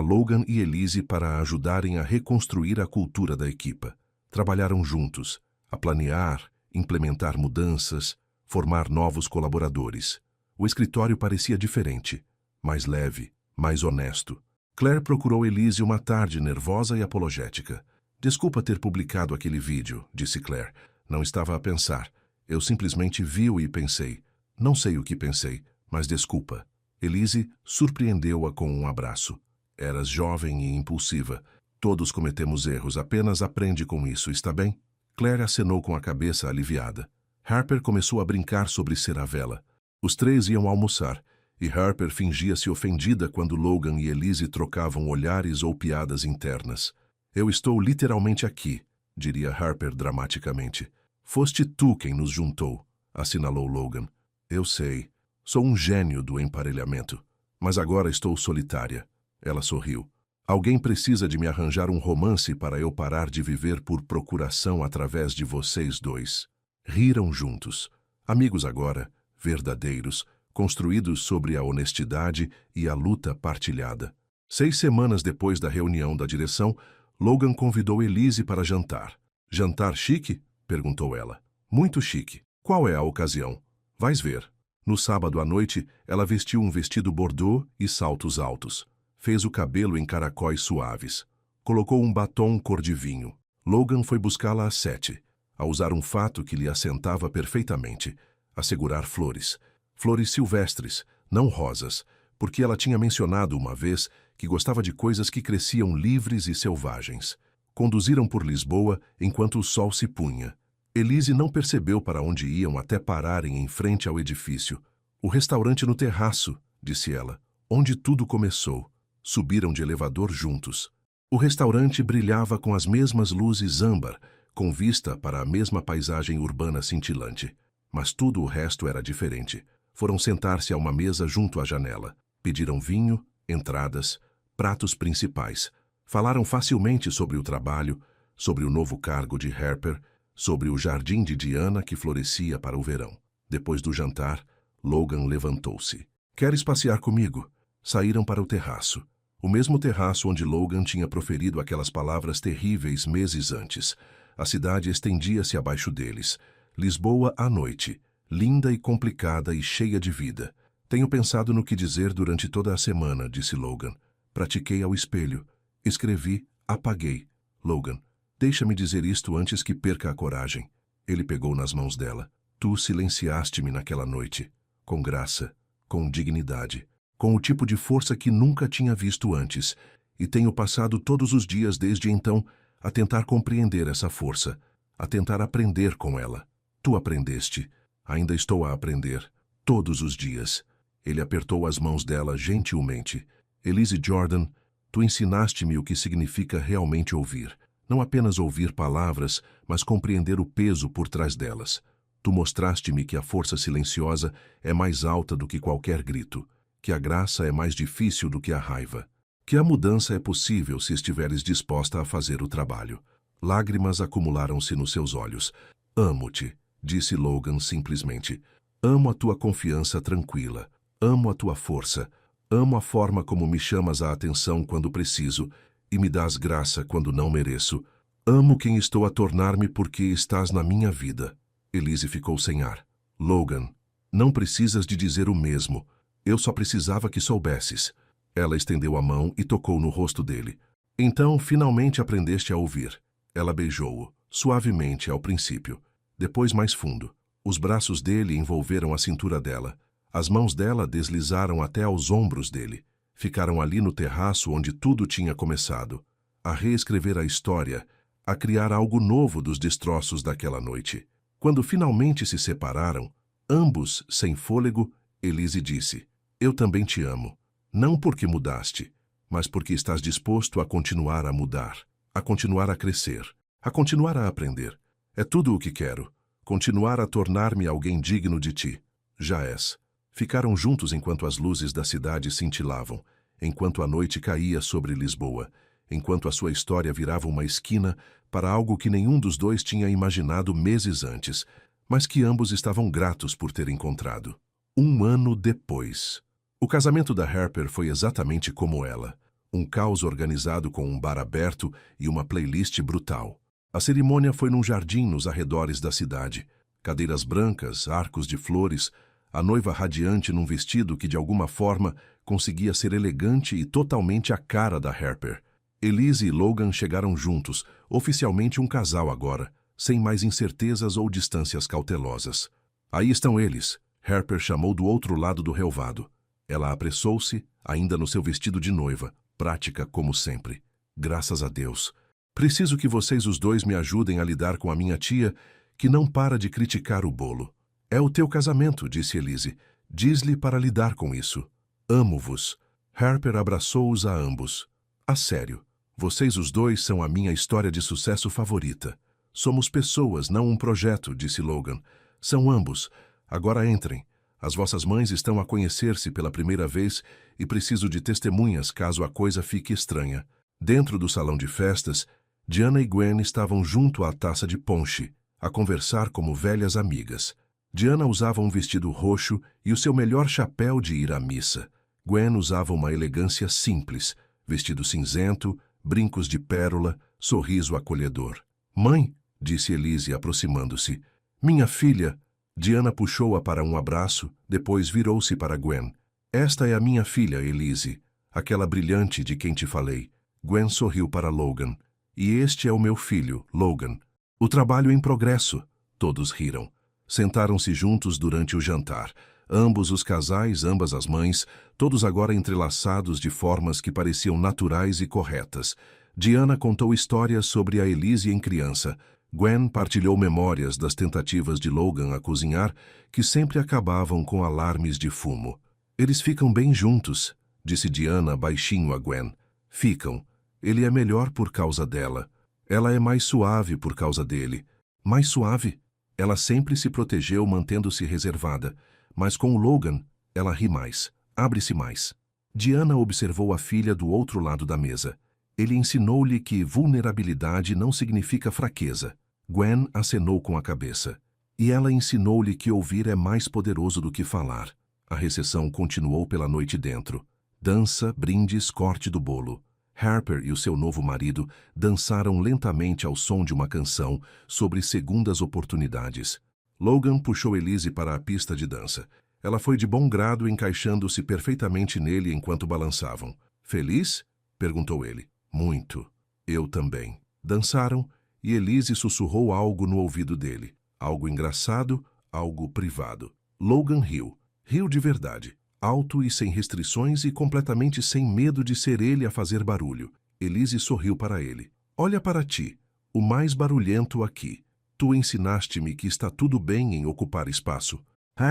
Logan e Elise para ajudarem a reconstruir a cultura da equipa. Trabalharam juntos, a planear, implementar mudanças, formar novos colaboradores. O escritório parecia diferente, mais leve, mais honesto. Claire procurou Elise uma tarde nervosa e apologética. Desculpa ter publicado aquele vídeo, disse Claire. Não estava a pensar. Eu simplesmente vi-o e pensei. Não sei o que pensei, mas desculpa. Elise surpreendeu-a com um abraço. Eras jovem e impulsiva. Todos cometemos erros, apenas aprende com isso, está bem? Claire acenou com a cabeça aliviada. Harper começou a brincar sobre ser a vela. Os três iam almoçar, e Harper fingia-se ofendida quando Logan e Elise trocavam olhares ou piadas internas. Eu estou literalmente aqui, diria Harper dramaticamente. Foste tu quem nos juntou, assinalou Logan. Eu sei. Sou um gênio do emparelhamento, mas agora estou solitária. Ela sorriu. Alguém precisa de me arranjar um romance para eu parar de viver por procuração através de vocês dois. Riram juntos. Amigos agora, verdadeiros, construídos sobre a honestidade e a luta partilhada. 6 semanas depois da reunião da direção, Logan convidou Elise para jantar. Jantar chique? Perguntou ela. Muito chique. Qual é a ocasião? Vais ver. No sábado à noite, ela vestiu um vestido bordô e saltos altos. Fez o cabelo em caracóis suaves. Colocou um batom cor de vinho. Logan foi buscá-la às 7, a usar um fato que lhe assentava perfeitamente, a segurar flores. Flores silvestres, não rosas, porque ela tinha mencionado uma vez que gostava de coisas que cresciam livres e selvagens. Conduziram por Lisboa enquanto o sol se punha. Elise não percebeu para onde iam até pararem em frente ao edifício. O restaurante no terraço, disse ela, onde tudo começou. Subiram de elevador juntos. O restaurante brilhava com as mesmas luzes âmbar, com vista para a mesma paisagem urbana cintilante. Mas tudo o resto era diferente. Foram sentar-se a uma mesa junto à janela. Pediram vinho, entradas, pratos principais. Falaram facilmente sobre o trabalho, sobre o novo cargo de Harper, sobre o jardim de Diana que florescia para o verão. Depois do jantar, Logan levantou-se. Queres passear comigo? Saíram para o terraço. O mesmo terraço onde Logan tinha proferido aquelas palavras terríveis meses antes. A cidade estendia-se abaixo deles. Lisboa à noite, linda e complicada e cheia de vida. Tenho pensado no que dizer durante toda a semana, disse Logan. Pratiquei ao espelho. Escrevi, apaguei. Logan, deixa-me dizer isto antes que perca a coragem. Ele pegou nas mãos dela. Tu silenciaste-me naquela noite. Com graça, com dignidade, com o tipo de força que nunca tinha visto antes. E tenho passado todos os dias desde então a tentar compreender essa força, a tentar aprender com ela. Tu aprendeste. Ainda estou a aprender. todos os dias. Ele apertou as mãos dela gentilmente. Elise Jordan, tu ensinaste-me o que significa realmente ouvir. Não apenas ouvir palavras, mas compreender o peso por trás delas. Tu mostraste-me que a força silenciosa é mais alta do que qualquer grito, que a graça é mais difícil do que a raiva, que a mudança é possível se estiveres disposta a fazer o trabalho. Lágrimas acumularam-se nos seus olhos. Amo-te, disse Logan simplesmente. Amo a tua confiança tranquila. Amo a tua força. Amo a forma como me chamas a atenção quando preciso e me dás graça quando não mereço. Amo quem estou a tornar-me porque estás na minha vida. Elise ficou sem ar. Logan, não precisas de dizer o mesmo. Eu só precisava que soubesses. Ela estendeu a mão e tocou no rosto dele. Então, finalmente aprendeste a ouvir. Ela beijou-o, suavemente ao princípio. Depois mais fundo. Os braços dele envolveram a cintura dela. As mãos dela deslizaram até aos ombros dele. Ficaram ali no terraço onde tudo tinha começado. A reescrever a história, a criar algo novo dos destroços daquela noite. Quando finalmente se separaram, ambos sem fôlego, Elise disse: Eu também te amo. Não porque mudaste, mas porque estás disposto a continuar a mudar, a continuar a crescer, a continuar a aprender. É tudo o que quero. Continuar a tornar-me alguém digno de ti. Já és. Ficaram juntos enquanto as luzes da cidade cintilavam, enquanto a noite caía sobre Lisboa, enquanto a sua história virava uma esquina para algo que nenhum dos dois tinha imaginado meses antes, mas que ambos estavam gratos por ter encontrado. 1 ano depois. O casamento da Harper foi exatamente como ela. Um caos organizado com um bar aberto e uma playlist brutal. A cerimônia foi num jardim nos arredores da cidade. Cadeiras brancas, arcos de flores, a noiva radiante num vestido que de alguma forma conseguia ser elegante e totalmente a cara da Harper. Elise e Logan chegaram juntos, oficialmente um casal agora, sem mais incertezas ou distâncias cautelosas. Aí estão eles, Harper chamou do outro lado do relvado. Ela apressou-se, ainda no seu vestido de noiva, prática como sempre. Graças a Deus. Preciso que vocês os dois me ajudem a lidar com a minha tia, que não para de criticar o bolo. É o teu casamento, disse Elise. Diz-lhe para lidar com isso. Amo-vos. Harper abraçou-os a ambos. A sério, vocês os dois são a minha história de sucesso favorita. Somos pessoas, não um projeto, disse Logan. São ambos. Agora entrem. As vossas mães estão a conhecer-se pela primeira vez e preciso de testemunhas caso a coisa fique estranha. Dentro do salão de festas, Diana e Gwen estavam junto à taça de ponche, a conversar como velhas amigas. Diana usava um vestido roxo e o seu melhor chapéu de ir à missa. Gwen usava uma elegância simples, vestido cinzento, brincos de pérola, sorriso acolhedor. Mãe, disse Elise aproximando-se. Minha filha. Diana puxou-a para um abraço, depois virou-se para Gwen. Esta é a minha filha, Elise, aquela brilhante de quem te falei. Gwen sorriu para Logan. E este é o meu filho, Logan. O trabalho em progresso. Todos riram. Sentaram-se juntos durante o jantar. Ambos os casais, ambas as mães, todos agora entrelaçados de formas que pareciam naturais e corretas. Diana contou histórias sobre a Elise em criança. Gwen partilhou memórias das tentativas de Logan a cozinhar, que sempre acabavam com alarmes de fumo. Eles ficam bem juntos, disse Diana baixinho a Gwen. Ficam. Ele é melhor por causa dela. Ela é mais suave por causa dele. Mais suave? Ela sempre se protegeu mantendo-se reservada, mas com o Logan, ela ri mais, abre-se mais. Diana observou a filha do outro lado da mesa. Ele ensinou-lhe que vulnerabilidade não significa fraqueza. Gwen acenou com a cabeça. E ela ensinou-lhe que ouvir é mais poderoso do que falar. A recessão continuou pela noite dentro. Dança, brindes, corte do bolo. Harper e o seu novo marido dançaram lentamente ao som de uma canção sobre segundas oportunidades. Logan puxou Elise para a pista de dança. Ela foi de bom grado, encaixando-se perfeitamente nele enquanto balançavam. Feliz? Perguntou ele. Muito. Eu também. Dançaram e Elise sussurrou algo no ouvido dele. Algo engraçado, algo privado. Logan riu. Riu de verdade. Alto e sem restrições e completamente sem medo de ser ele a fazer barulho. Elise sorriu para ele. Olha para ti, o mais barulhento aqui. Tu ensinaste-me que está tudo bem em ocupar espaço.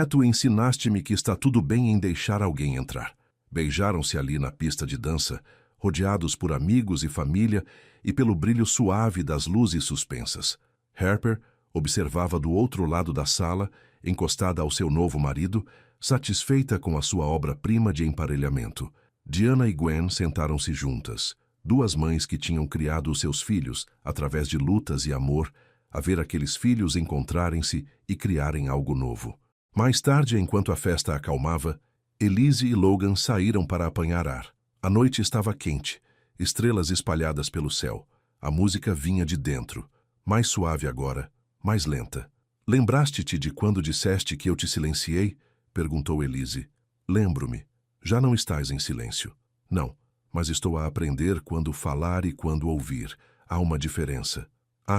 Tu ensinaste-me que está tudo bem em deixar alguém entrar. Beijaram-se ali na pista de dança, rodeados por amigos e família e pelo brilho suave das luzes suspensas. Harper observava do outro lado da sala, encostada ao seu novo marido, satisfeita com a sua obra-prima de emparelhamento. Diana e Gwen sentaram-se juntas, duas mães que tinham criado os seus filhos, através de lutas e amor, a ver aqueles filhos encontrarem-se e criarem algo novo. Mais tarde, enquanto a festa acalmava, Elise e Logan saíram para apanhar ar. A noite estava quente, estrelas espalhadas pelo céu. A música vinha de dentro, mais suave agora, mais lenta. Lembraste-te de quando disseste que eu te silenciei? Perguntou Elise. Lembro-me. Já não estás em silêncio. Não, mas estou a aprender quando falar e quando ouvir. Há uma diferença.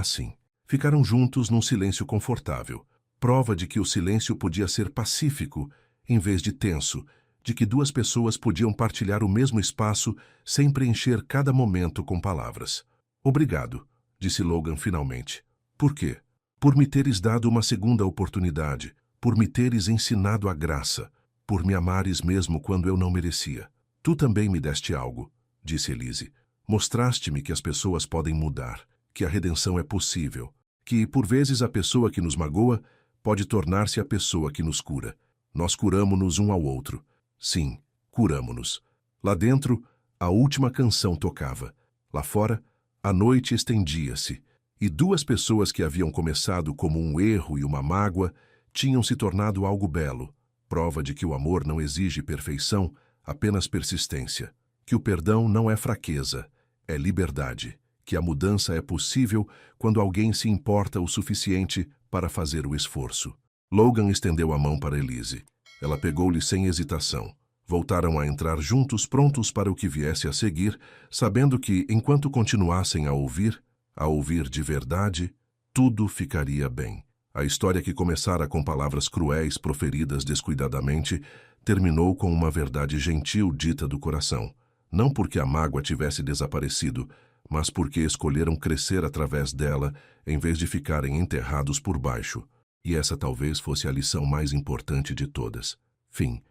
Sim. Ficaram juntos num silêncio confortável. Prova de que o silêncio podia ser pacífico, em vez de tenso, de que duas pessoas podiam partilhar o mesmo espaço sem preencher cada momento com palavras. Obrigado, disse Logan finalmente. Por quê? Por me teres dado uma segunda oportunidade, por me teres ensinado a graça, por me amares mesmo quando eu não merecia. Tu também me deste algo, disse Elise. Mostraste-me que as pessoas podem mudar, que a redenção é possível, que, por vezes, a pessoa que nos magoa pode tornar-se a pessoa que nos cura. Nós curamo-nos um ao outro. Sim, curamo-nos. Lá dentro, a última canção tocava. Lá fora, a noite estendia-se, e duas pessoas que haviam começado como um erro e uma mágoa tinham se tornado algo belo, prova de que o amor não exige perfeição, apenas persistência, que o perdão não é fraqueza, é liberdade, que a mudança é possível quando alguém se importa o suficiente para fazer o esforço. Logan estendeu a mão para Elise. Ela pegou-lhe sem hesitação. Voltaram a entrar juntos, prontos para o que viesse a seguir, sabendo que, enquanto continuassem a ouvir de verdade, tudo ficaria bem. A história que começara com palavras cruéis proferidas descuidadamente, terminou com uma verdade gentil dita do coração. Não porque a mágoa tivesse desaparecido, mas porque escolheram crescer através dela, em vez de ficarem enterrados por baixo. E essa talvez fosse a lição mais importante de todas. Fim.